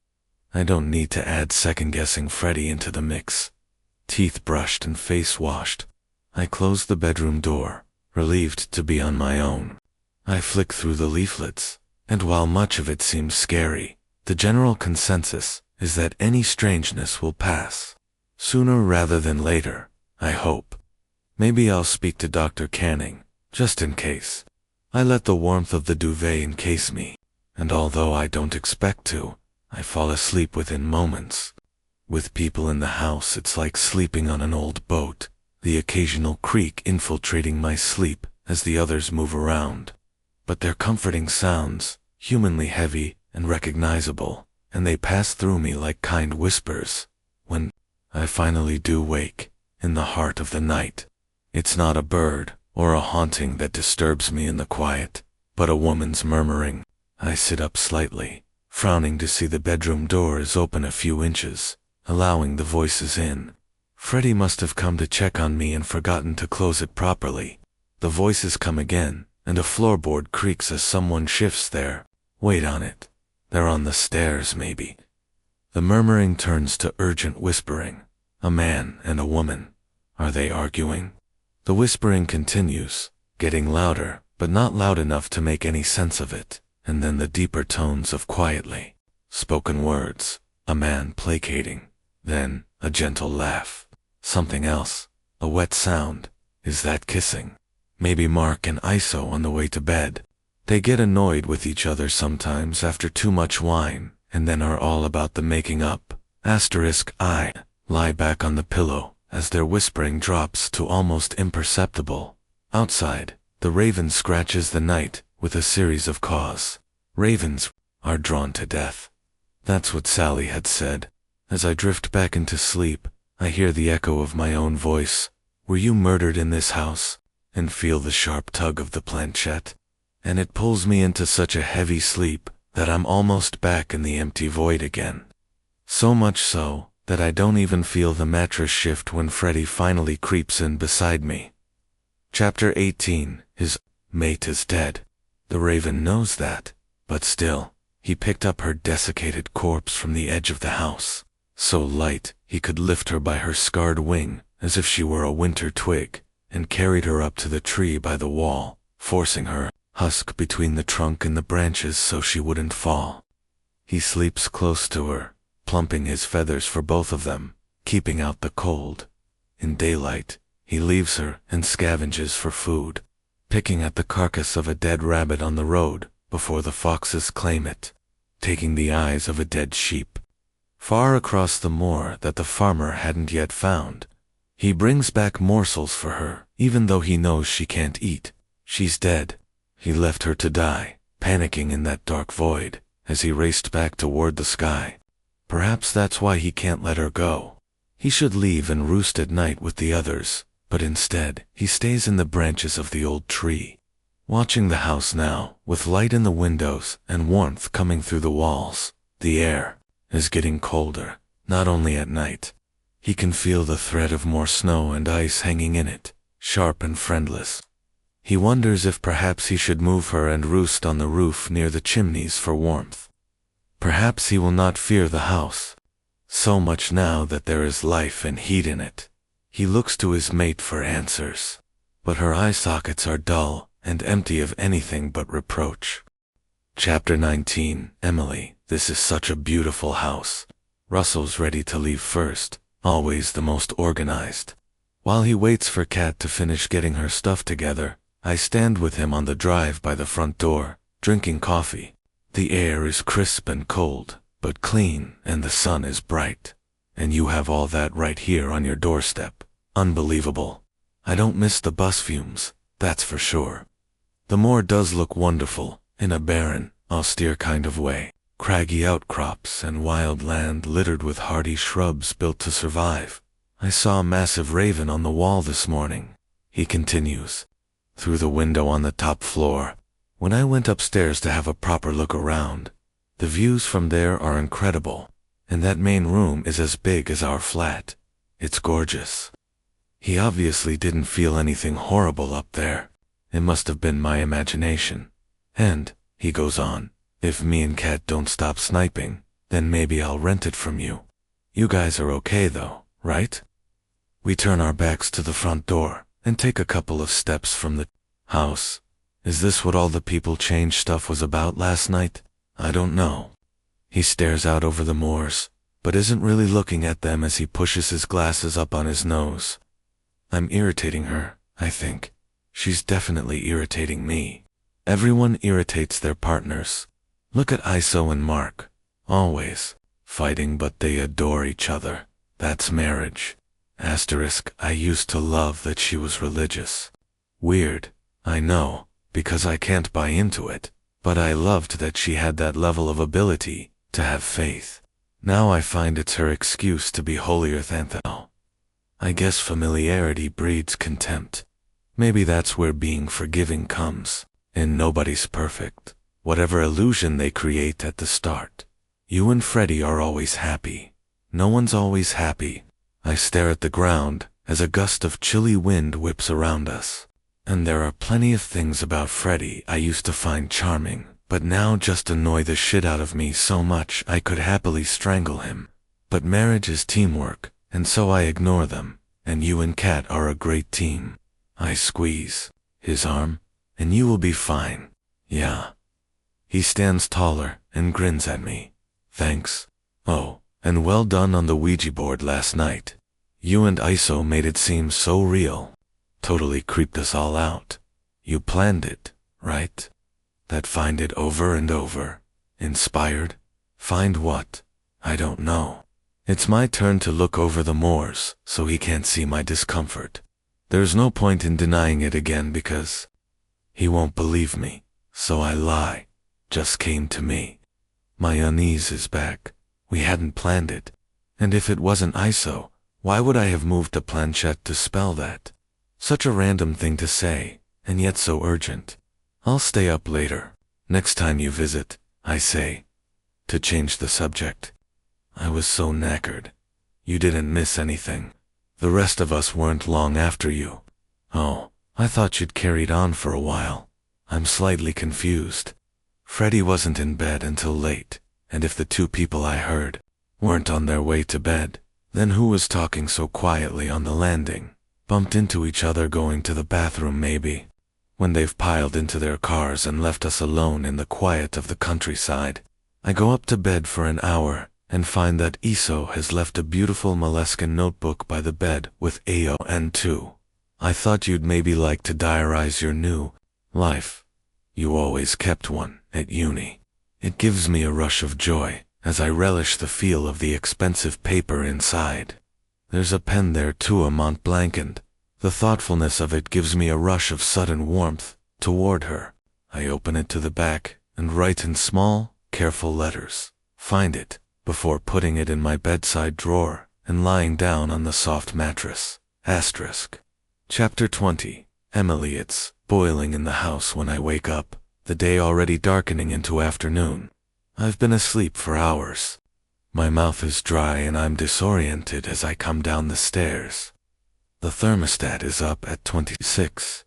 I don't need to add second-guessing Freddy into the mix. Teeth brushed and face washed. I close the bedroom door, relieved to be on my own. I flick through the leaflets, and while much of it seems scary, the general consensus is that any strangeness will pass. Sooner rather than later, I hope. Maybe I'll speak to Dr. Canning, just in case. I let the warmth of the duvet encase me, and although I don't expect to, I fall asleep within moments. With people in the house, it's like sleeping on an old boat, the occasional creak infiltrating my sleep as the others move around. But they're comforting sounds, humanly heavy and recognizable, and they pass through me like kind whispers. When I finally do wake, in the heart of the night, it's not a bird or a haunting that disturbs me in the quiet, but a woman's murmuring. I sit up slightly, frowning to see the bedroom door is open a few inches, allowing the voices in. Freddy must have come to check on me and forgotten to close it properly. The voices come again, and a floorboard creaks as someone shifts their weight on it. They're on the stairs, maybe. The murmuring turns to urgent whispering. A man and a woman. Are they arguing? The whispering continues, getting louder, but not loud enough to make any sense of it, and then the deeper tones of quietly spoken words, a man placating, then a gentle laugh. Something else, a wet sound. Is that kissing? Maybe Mark and Iso on the way to bed. They get annoyed with each other sometimes after too much wine, and then are all about the making up. I lie back on the pillow as their whispering drops to almost imperceptible. Outside, the raven scratches the night with a series of caws. Ravens are drawn to death. That's what Sally had said. As I drift back into sleep, I hear the echo of my own voice. Were you murdered in this house? And feel the sharp tug of the planchette. And it pulls me into such a heavy sleep that I'm almost back in the empty void again. So much so that I don't even feel the mattress shift when Freddy finally creeps in beside me. Chapter 18. His mate is dead. The raven knows that, but still, he picked up her desiccated corpse from the edge of the house, so light he could lift her by her scarred wing as if she were a winter twig, and carried her up to the tree by the wall, forcing her husk between the trunk and the branches so she wouldn't fall. He sleeps close to her, plumping his feathers for both of them, keeping out the cold. In daylight, he leaves her and scavenges for food, picking at the carcass of a dead rabbit on the road before the foxes claim it, taking the eyes of a dead sheep. Far across the moor that the farmer hadn't yet found, he brings back morsels for her, even though he knows she can't eat. She's dead. He left her to die, panicking in that dark void, as he raced back toward the sky. Perhaps that's why he can't let her go. He should leave and roost at night with the others, but instead, he stays in the branches of the old tree, watching the house now, with light in the windows and warmth coming through the walls. The air is getting colder, not only at night. He can feel the threat of more snow and ice hanging in it, sharp and friendless. He wonders if perhaps he should move her and roost on the roof near the chimneys for warmth. Perhaps he will not fear the house, so much now that there is life and heat in it. He looks to his mate for answers, but her eye sockets are dull and empty of anything but reproach. Chapter 19. Emily, this is such a beautiful house. Russell's ready to leave first, always the most organized. While he waits for Kat to finish getting her stuff together, I stand with him on the drive by the front door, drinking coffee. The air is crisp and cold, but clean, and the sun is bright. And you have all that right here on your doorstep. Unbelievable. I don't miss the bus fumes, that's for sure. The moor does look wonderful, in a barren, austere kind of way. Craggy outcrops and wild land littered with hardy shrubs built to survive. I saw a massive raven on the wall this morning, he continues, through the window on the top floor. When I went upstairs to have a proper look around, The views from there are incredible, and that main room is as big as our flat. It's gorgeous. He obviously didn't feel anything horrible up there. It must have been my imagination. And, he goes on, if me and Kat don't stop sniping, then maybe I'll rent it from you. You guys are okay though, right? We turn our backs to the front door and take a couple of steps from the house. Is this what all the people change stuff was about last night? I don't know. He stares out over the moors, but isn't really looking at them as he pushes his glasses up on his nose. I'm irritating her, I think. She's definitely irritating me. Everyone irritates their partners. Look at Iso and Mark. Always fighting, but they adore each other. That's marriage. Asterisk, I used to love that she was religious. Weird, I know, because I can't buy into it, but I loved that she had that level of ability to have faith. Now I find it's her excuse to be holier than thou. I guess familiarity breeds contempt. Maybe that's where being forgiving comes, and nobody's perfect. Whatever illusion they create at the start. You and Freddy are always happy. No one's always happy. I stare at the ground as a gust of chilly wind whips around us. And there are plenty of things about Freddy I used to find charming, but now just annoy the shit out of me so much I could happily strangle him. But marriage is teamwork, and so I ignore them, and you and Kat are a great team. I squeeze his arm, and you will be fine. Yeah. He stands taller and grins at me. Thanks. Oh, and well done on the Ouija board last night. You and Iso made it seem so real. Totally creeped us all out. You planned it, right? That find it over and over. Inspired? Find what? I don't know. It's my turn to look over the moors, so he can't see my discomfort. There's no point in denying it again because he won't believe me, so I lie. Just came to me. My unease is back. We hadn't planned it. And if it wasn't Iso, why would I have moved the planchette to spell that? Such a random thing to say, and yet so urgent. I'll stay up later. Next time you visit, I say. To change the subject. I was so knackered. You didn't miss anything. The rest of us weren't long after you. Oh, I thought you'd carried on for a while. I'm slightly confused. Freddy wasn't in bed until late, and if the two people I heard weren't on their way to bed, then who was talking so quietly on the landing? Bumped into each other going to the bathroom maybe, when they've piled into their cars and left us alone in the quiet of the countryside. I go up to bed for an hour and find that Iso has left a beautiful moleskin notebook by the bed with AON2. I thought you'd maybe like to diarize your new life. You always kept one at uni. It gives me a rush of joy as I relish the feel of the expensive paper inside. There's a pen there too, a Mont Blanc, and the thoughtfulness of it gives me a rush of sudden warmth toward her. I open it to the back and write in small, careful letters. Find it before putting it in my bedside drawer and lying down on the soft mattress. Asterisk. Chapter 20. Emily. It's boiling in the house when I wake up, the day already darkening into afternoon. I've been asleep for hours. My mouth is dry and I'm disoriented as I come down the stairs. The thermostat is up at 26.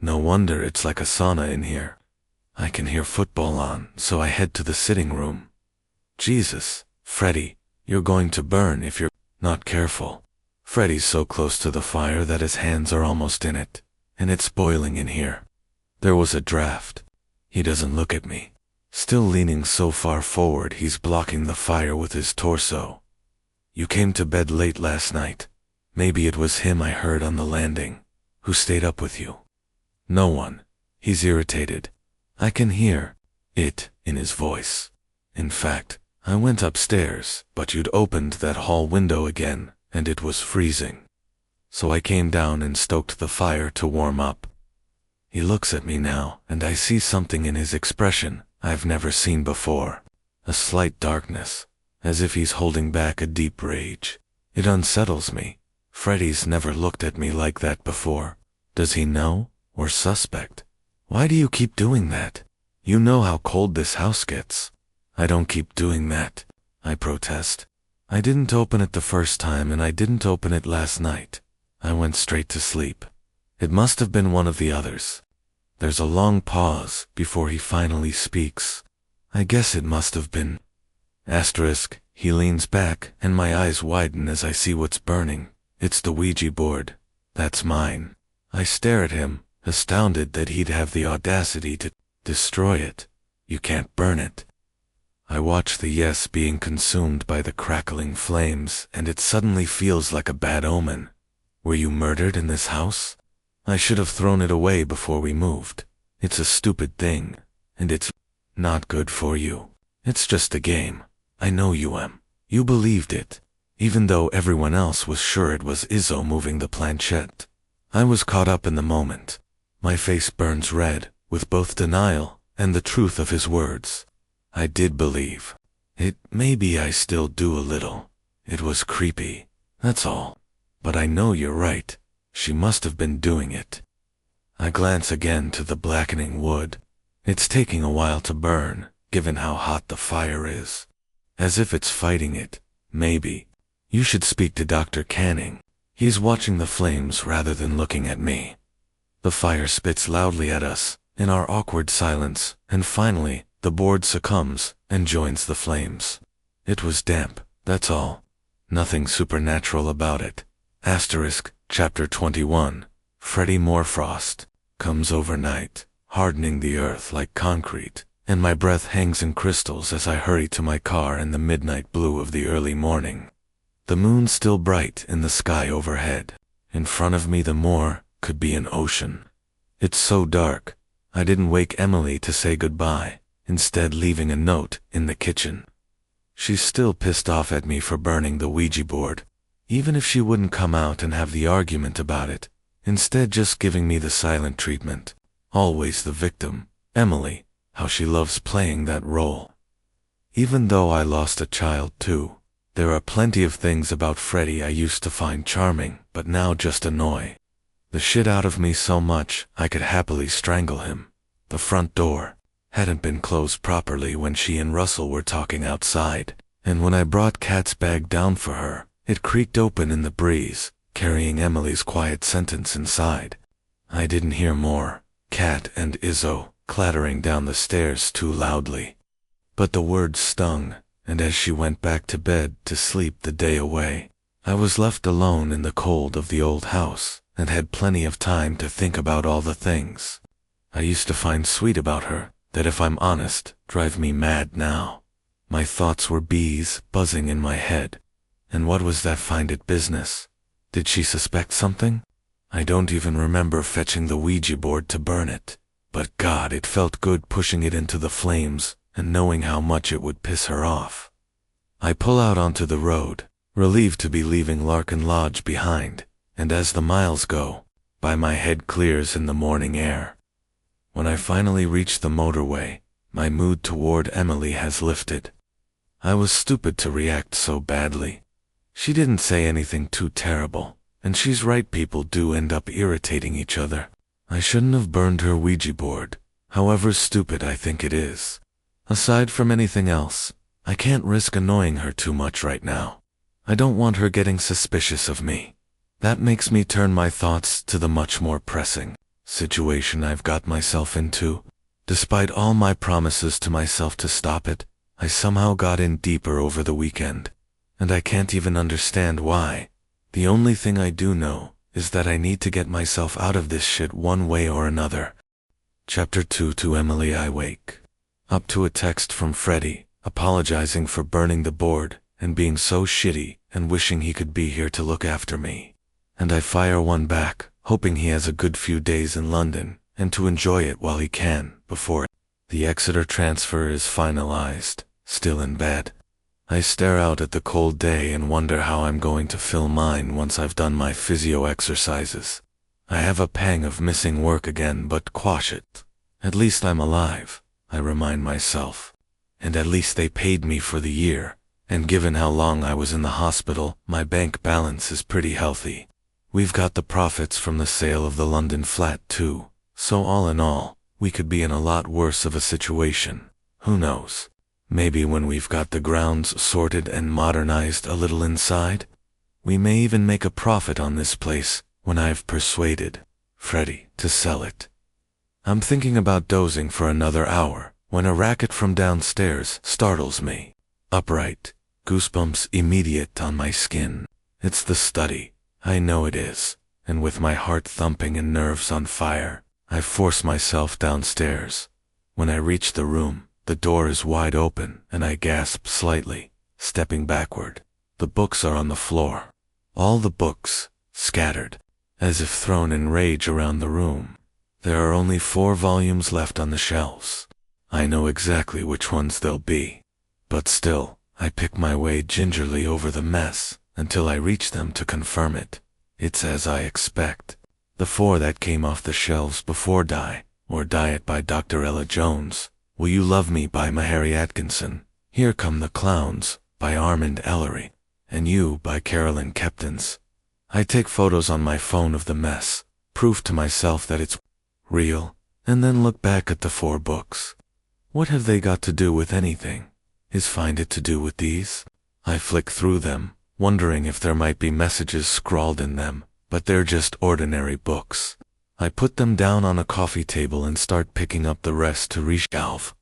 No wonder it's like a sauna in here. I can hear football on, so I head to the sitting room. Jesus, Freddy, you're going to burn if you're not careful. Freddy's so close to the fire that his hands are almost in it, and it's boiling in here. There was a draft. He doesn't look at me. Still leaning so far forward he's blocking the fire with his torso. You came to bed late last night. Maybe it was him I heard on the landing. Who stayed up with you? No one. He's irritated. I can hear it in his voice. In fact, I went upstairs, but you'd opened that hall window again, and it was freezing. So I came down and stoked the fire to warm up. He looks at me now, and I see something in his expression I've never seen before. A slight darkness, as if he's holding back a deep rage. It unsettles me. Freddy's never looked at me like that before. Does he know, or suspect? Why do you keep doing that? You know how cold this house gets. I don't keep doing that, I protest. I didn't open it the first time and I didn't open it last night. I went straight to sleep. It must have been one of the others. There's a long pause before he finally speaks. I guess it must have been. Asterisk, he leans back and my eyes widen as I see what's burning. It's the Ouija board. That's mine. I stare at him, astounded that he'd have the audacity to destroy it. You can't burn it. I watch the yes being consumed by the crackling flames, and it suddenly feels like a bad omen. Were you murdered in this house? I should have thrown it away before we moved. It's a stupid thing, and it's not good for you. It's just a game. I know you am. You believed it, even though everyone else was sure it was Izzo moving the planchette. I was caught up in the moment. My face burns red, with both denial and the truth of his words. I did believe. It, maybe I still do a little. It was creepy, that's all. But I know you're right. She must have been doing it. I glance again to the blackening wood. It's taking a while to burn, given how hot the fire is. As if it's fighting it. Maybe. You should speak to Dr. Canning. He's watching the flames rather than looking at me. The fire spits loudly at us, in our awkward silence, and finally, the board succumbs and joins the flames. It was damp, that's all. Nothing supernatural about it. Asterisk, Chapter 21. Freddie Morfrost comes overnight, hardening the earth like concrete, and my breath hangs in crystals as I hurry to my car in the midnight blue of the early morning. The moon's still bright in the sky overhead. In front of me the moor could be an ocean. It's so dark, I didn't wake Emily to say goodbye, instead leaving a note in the kitchen. She's still pissed off at me for burning the Ouija board, even if she wouldn't come out and have the argument about it, instead just giving me the silent treatment. Always the victim. Emily, how she loves playing that role. Even though I lost a child too, there are plenty of things about Freddie I used to find charming, but now just annoy the shit out of me so much I could happily strangle him. The front door hadn't been closed properly when she and Russell were talking outside, and when I brought Kat's bag down for her, it creaked open in the breeze, carrying Emily's quiet sentence inside. I didn't hear more, Kat and Izzo clattering down the stairs too loudly. But the words stung, and as she went back to bed to sleep the day away, I was left alone in the cold of the old house, and had plenty of time to think about all the things I used to find sweet about her, that if I'm honest, drive me mad now. My thoughts were bees buzzing in my head. And what was that find-it business? Did she suspect something? I don't even remember fetching the Ouija board to burn it. But God, it felt good pushing it into the flames and knowing how much it would piss her off. I pull out onto the road, relieved to be leaving Larkin Lodge behind, and as the miles go by, my head clears in the morning air. When I finally reach the motorway, my mood toward Emily has lifted. I was stupid to react so badly. She didn't say anything too terrible, and she's right, people do end up irritating each other. I shouldn't have burned her Ouija board, however stupid I think it is. Aside from anything else, I can't risk annoying her too much right now. I don't want her getting suspicious of me. That makes me turn my thoughts to the much more pressing situation I've got myself into. Despite all my promises to myself to stop it, I somehow got in deeper over the weekend, and I can't even understand why. The only thing I do know is that I need to get myself out of this shit one way or another. Chapter 2. To Emily I wake up to a text from Freddie, apologizing for burning the board and being so shitty and wishing he could be here to look after me. And I fire one back, hoping he has a good few days in London and to enjoy it while he can before the Exeter transfer is finalized. Still in bed, I stare out at the cold day and wonder how I'm going to fill mine once I've done my physio exercises. I have a pang of missing work again, but quash it. At least I'm alive, I remind myself. And at least they paid me for the year, and given how long I was in the hospital, my bank balance is pretty healthy. We've got the profits from the sale of the London flat too, so all in all, we could be in a lot worse of a situation. Who knows? Maybe when we've got the grounds sorted and modernized a little inside, we may even make a profit on this place when I've persuaded Freddy to sell it. I'm thinking about dozing for another hour when a racket from downstairs startles me. Upright, goosebumps immediate on my skin. It's the study, I know it is, and with my heart thumping and nerves on fire, I force myself downstairs. When I reach the room, the door is wide open and I gasp slightly, stepping backward. The books are on the floor. All the books, scattered, as if thrown in rage around the room. There are only 4 volumes left on the shelves. I know exactly which ones they'll be. But still, I pick my way gingerly over the mess until I reach them to confirm it. It's as I expect. The 4 that came off the shelves before Die, or Diet by Dr. Ella Jones, Will You Love Me by Mahairi Atkinson, Here Come the Clowns by Armand Ellery, and You by Carolyn Keptens. I take photos on my phone of the mess, proof to myself that it's real, and then look back at the 4 books. What have they got to do with anything? Is Find It to do with these? I flick through them, wondering if there might be messages scrawled in them, but they're just ordinary books. I put them down on a coffee table and start picking up the rest to reshelve.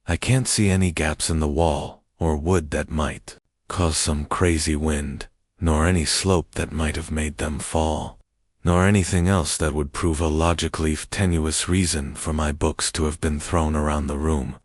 I can't see any gaps in the wall, or wood that might cause some crazy wind, nor any slope that might have made them fall, nor anything else that would prove a logically tenuous reason for my books to have been thrown around the room.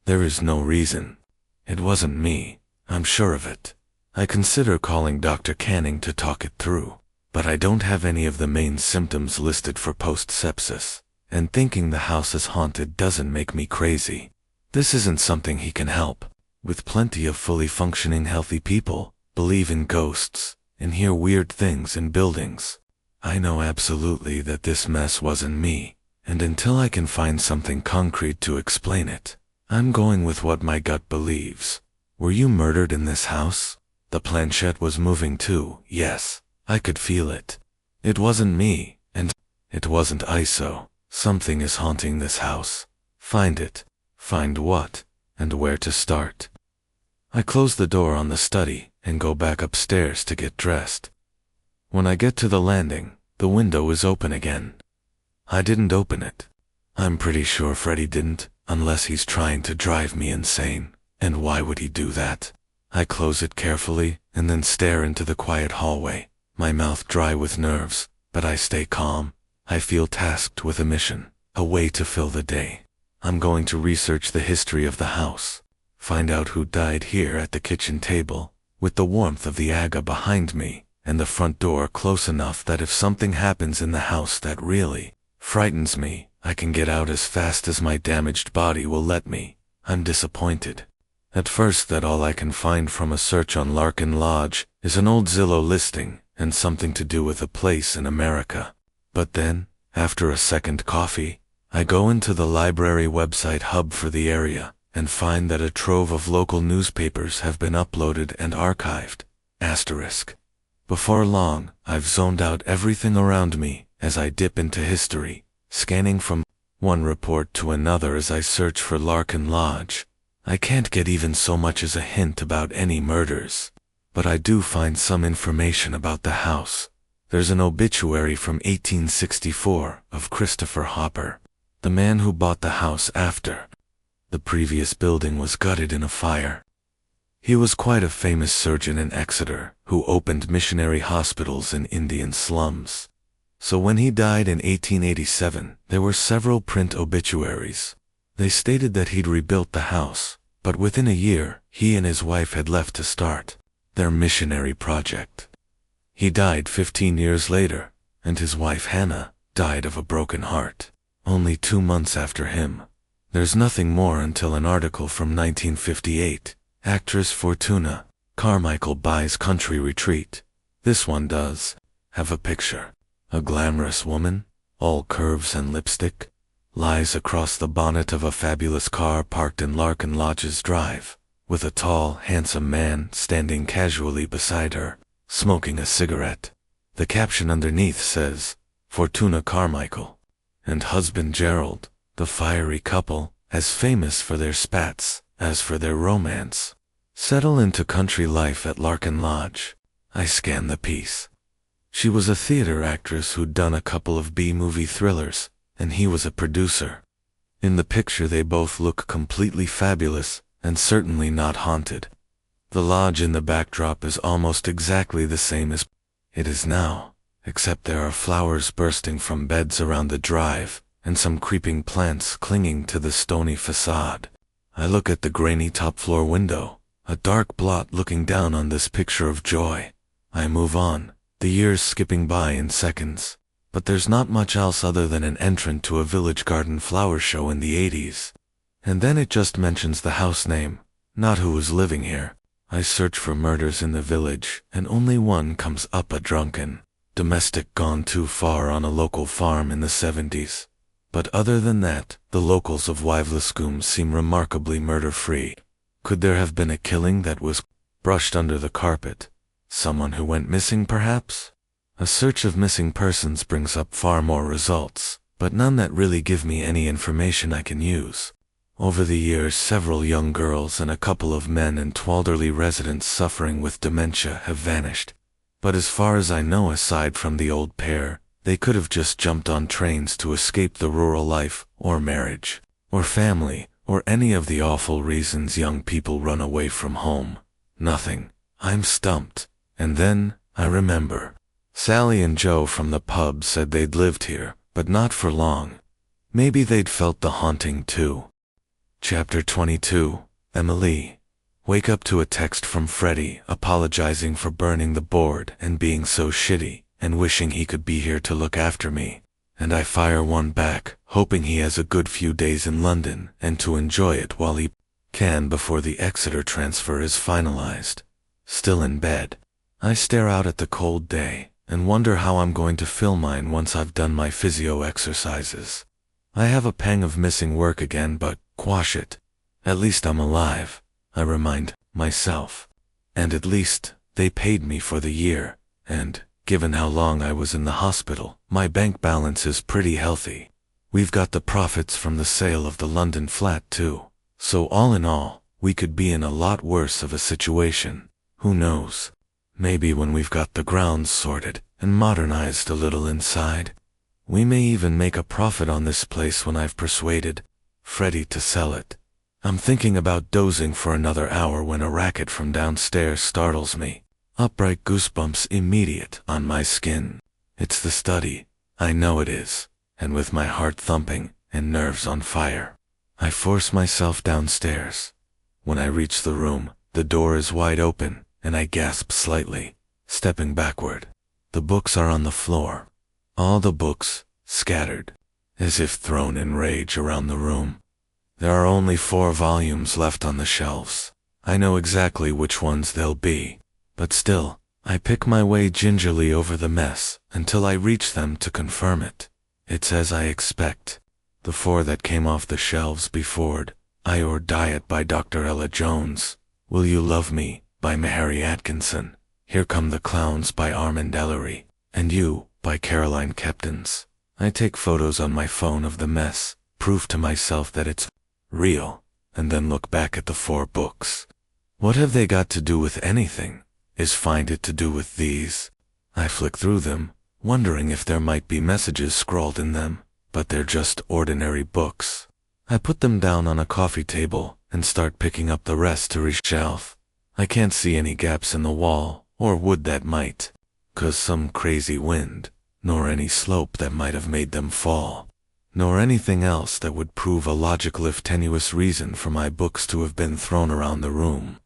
There is no reason. It wasn't me, I'm sure of it. I consider calling Dr. Canning to talk it through, but I don't have any of the main symptoms listed for post-sepsis, and thinking the house is haunted doesn't make me crazy. This isn't something he can help, with plenty of fully functioning healthy people believe in ghosts and hear weird things in buildings. I know absolutely that this mess wasn't me, and until I can find something concrete to explain it, I'm going with what my gut believes. Were you murdered in this house? The planchette was moving too, yes. I could feel it. It wasn't me, and it wasn't ISO. Something is haunting this house. Find it. Find what, and where to start. I close the door on the study and go back upstairs to get dressed. When I get to the landing, the window is open again. I didn't open it. I'm pretty sure Freddy didn't, unless he's trying to drive me insane. And why would he do that? I close it carefully and then stare into the quiet hallway, my mouth dry with nerves, but I stay calm. I feel tasked with a mission, a way to fill the day. I'm going to research the history of the house, find out who died here at the kitchen table, with the warmth of the Aga behind me, and the front door close enough that if something happens in the house that really frightens me, I can get out as fast as my damaged body will let me. I'm disappointed. At first that all I can find from a search on Larkin Lodge is an old Zillow listing and something to do with a place in America. But then, after a second coffee, I go into the library website hub for the area and find that a trove of local newspapers have been uploaded and archived. Asterisk. Before long, I've zoned out everything around me as I dip into history, scanning from one report to another as I search for Larkin Lodge. I can't get even so much as a hint about any murders, but I do find some information about the house. There's an obituary from 1864 of Christopher Hopper, the man who bought the house after the previous building was gutted in a fire. He was quite a famous surgeon in Exeter who opened missionary hospitals in Indian slums. So when he died in 1887, there were several print obituaries. They stated that he'd rebuilt the house, but within a year, he and his wife had left to start their missionary project. He died 15 years later, and his wife Hannah died of a broken heart, only 2 months after him. There's nothing more until an article from 1958, actress Fortuna Carmichael buys country retreat. This one does have a picture. A glamorous woman, all curves and lipstick, lies across the bonnet of a fabulous car parked in Larkin Lodge's drive, with a tall, handsome man standing casually beside her, smoking a cigarette. The caption underneath says, Fortuna Carmichael and husband Gerald, the fiery couple, as famous for their spats as for their romance, settle into country life at Larkin Lodge. I scanned the piece. She was a theater actress who'd done a couple of B-movie thrillers, and he was a producer. In the picture they both look completely fabulous, and certainly not haunted. The lodge in the backdrop is almost exactly the same as it is now, except there are flowers bursting from beds around the drive, and some creeping plants clinging to the stony facade. I look at the grainy top-floor window, a dark blot looking down on this picture of joy. I move on, the years skipping by in seconds, but there's not much else other than an entrant to a village garden flower show in the 80s. And then it just mentions the house name, not who was living here. I search for murders in the village, and only one comes up: a drunken domestic gone too far on a local farm in the 70s. But other than that, the locals of Wivlescombe seem remarkably murder-free. Could there have been a killing that was brushed under the carpet? Someone who went missing, perhaps? A search of missing persons brings up far more results, but none that really give me any information I can use. Over the years, several young girls and a couple of men and elderly residents suffering with dementia have vanished. But as far as I know, aside from the old pair, they could have just jumped on trains to escape the rural life, or marriage, or family, or any of the awful reasons young people run away from home. Nothing. I'm stumped. And then, I remember. Sally and Joe from the pub said they'd lived here, but not for long. Maybe they'd felt the haunting too. Chapter 22. Emily. Wake up to a text from Freddie apologizing for burning the board and being so shitty, and wishing he could be here to look after me. And I fire one back, hoping he has a good few days in London and to enjoy it while he can before the Exeter transfer is finalized. Still in bed, I stare out at the cold day and wonder how I'm going to fill mine once I've done my physio exercises. I have a pang of missing work again, but quash it. At least I'm alive, I remind myself. And at least they paid me for the year, and given how long I was in the hospital, my bank balance is pretty healthy. We've got the profits from the sale of the London flat too. So all in all, we could be in a lot worse of a situation. Who knows? Maybe when we've got the grounds sorted and modernized a little inside, we may even make a profit on this place when I've persuaded Freddie to sell it. I'm thinking about dozing for another hour when a racket from downstairs startles me. Upright goosebumps immediate on my skin. It's the study. I know it is. And with my heart thumping and nerves on fire, I force myself downstairs. When I reach the room, the door is wide open, and I gasp slightly, stepping backward. The books are on the floor. All the books, scattered, as if thrown in rage around the room. There are only 4 volumes left on the shelves. I know exactly which ones they'll be, but still, I pick my way gingerly over the mess until I reach them to confirm it. It's as I expect. The 4 that came off the shelves before I or Diet by Dr. Ella Jones, Will You Love Me by Mary Atkinson, Here Come the Clowns by Armand Ellery, and You by Caroline Keptons. I take photos on my phone of the mess, prove to myself that it's real, and then look back at the 4 books. What have they got to do with anything? Is Find It to do with these? I flick through them, wondering if there might be messages scrawled in them, but they're just ordinary books. I put them down on a coffee table and start picking up the rest to reshelf. I can't see any gaps in the wall, or wood that might, 'cause some crazy wind, nor any slope that might have made them fall, nor anything else that would prove a logical if tenuous reason for my books to have been thrown around the room.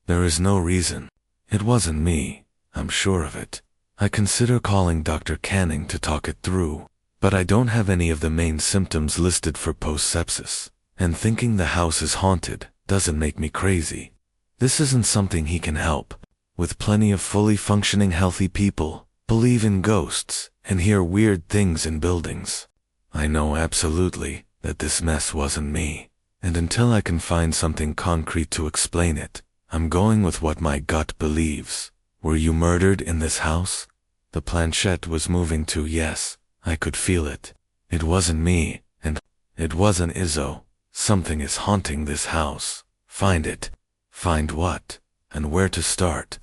There is no reason. It wasn't me, I'm sure of it. I consider calling Dr. Canning to talk it through, but I don't have any of the main symptoms listed for post-sepsis, and thinking the house is haunted doesn't make me crazy. This isn't something he can help, with plenty of fully functioning healthy people believe in ghosts and hear weird things in buildings. I know absolutely that this mess wasn't me, and until I can find something concrete to explain it, I'm going with what my gut believes. Were you murdered in this house? The planchette was moving too, yes, I could feel it. It wasn't me, and it wasn't Izzo. Something is haunting this house. Find it. Find what? And where to start?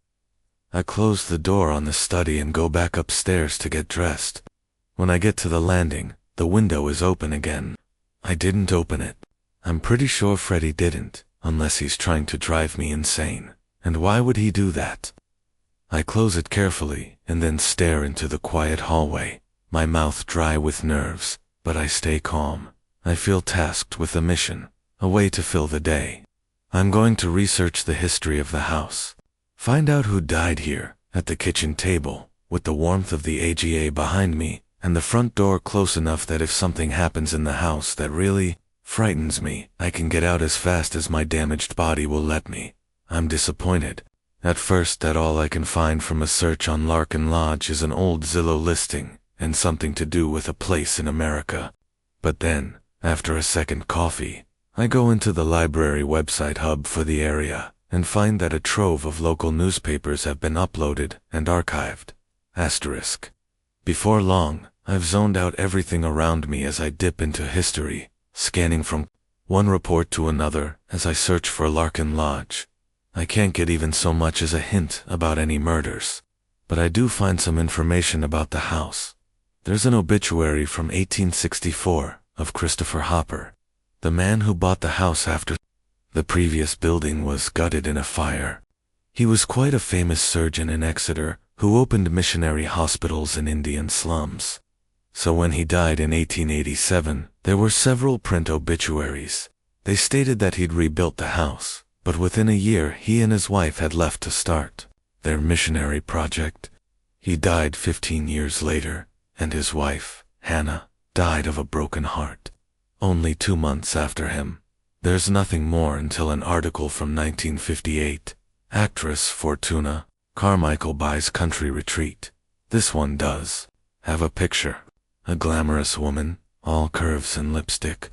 I close the door on the study and go back upstairs to get dressed. When I get to the landing, the window is open again. I didn't open it. I'm pretty sure Freddy didn't, unless he's trying to drive me insane. And why would he do that? I close it carefully and then stare into the quiet hallway, my mouth dry with nerves, but I stay calm. I feel tasked with a mission, a way to fill the day. I'm going to research the history of the house. Find out who died here, at the kitchen table, with the warmth of the AGA behind me, and the front door close enough that if something happens in the house that really frightens me, I can get out as fast as my damaged body will let me. I'm disappointed. At first, that all I can find from a search on Larkin Lodge is an old Zillow listing, and something to do with a place in America. But then, after a second coffee, I go into the library website hub for the area, and find that a trove of local newspapers have been uploaded and archived. Asterisk. Before long, I've zoned out everything around me as I dip into history, scanning from one report to another as I search for Larkin Lodge. I can't get even so much as a hint about any murders, but I do find some information about the house. There's an obituary from 1864 of Christopher Hopper, the man who bought the house after the previous building was gutted in a fire. He was quite a famous surgeon in Exeter who opened missionary hospitals in Indian slums. So when he died in 1887, there were several print obituaries. They stated that he'd rebuilt the house, but within a year he and his wife had left to start their missionary project. He died 15 years later, and his wife, Hannah, died of a broken heart. Only 2 months after him. There's nothing more until an article from 1958. Actress Fortuna Carmichael buys country retreat. This one does have a picture. A glamorous woman, all curves and lipstick,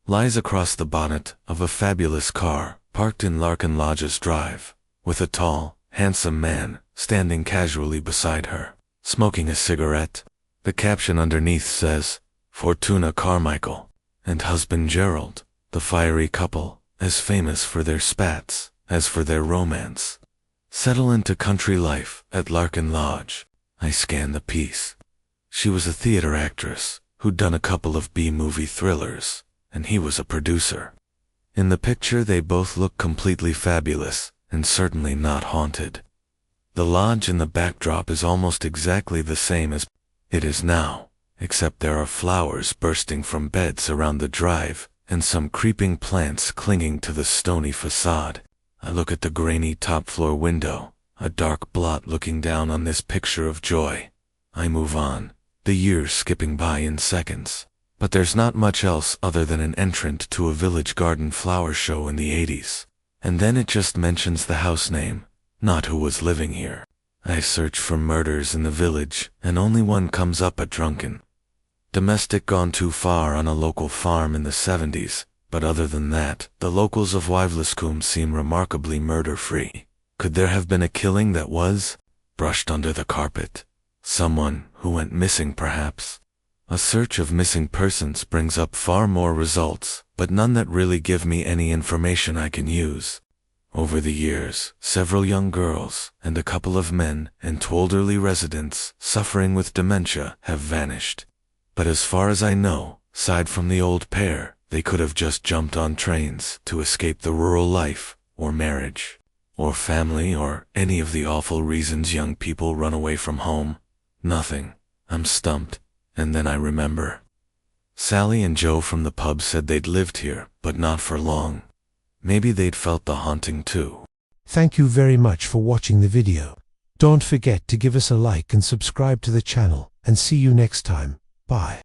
lies across the bonnet of a fabulous car parked in Larkin Lodge's drive, with a tall, handsome man standing casually beside her, smoking a cigarette. The caption underneath says, Fortuna Carmichael and husband Gerald, the fiery couple, as famous for their spats as for their romance, settle into country life at Larkin Lodge. I scan the piece. She was a theater actress who'd done a couple of B-movie thrillers, and he was a producer. In the picture they both look completely fabulous, and certainly not haunted. The lodge in the backdrop is almost exactly the same as it is now, except there are flowers bursting from beds around the drive, and some creeping plants clinging to the stony facade. I look at the grainy top-floor window, a dark blot looking down on this picture of joy. I move on, the years skipping by in seconds. But there's not much else other than an entrant to a village garden flower show in the 80s. And then it just mentions the house name, not who was living here. I search for murders in the village, and only one comes up: a drunken domestic gone too far on a local farm in the 70s, but other than that, the locals of Wivlescombe seem remarkably murder-free. Could there have been a killing that was brushed under the carpet? Someone who went missing, perhaps? A search of missing persons brings up far more results, but none that really give me any information I can use. Over the years, several young girls and a couple of men and 2 elderly residents suffering with dementia have vanished. But as far as I know, aside from the old pair, they could have just jumped on trains to escape the rural life, or marriage, or family, or any of the awful reasons young people run away from home. Nothing. I'm stumped. And then I remember. Sally and Joe from the pub said they'd lived here, but not for long. Maybe they'd felt the haunting too. Thank you very much for watching the video. Don't forget to give us a like and subscribe to the channel, and see you next time. Bye.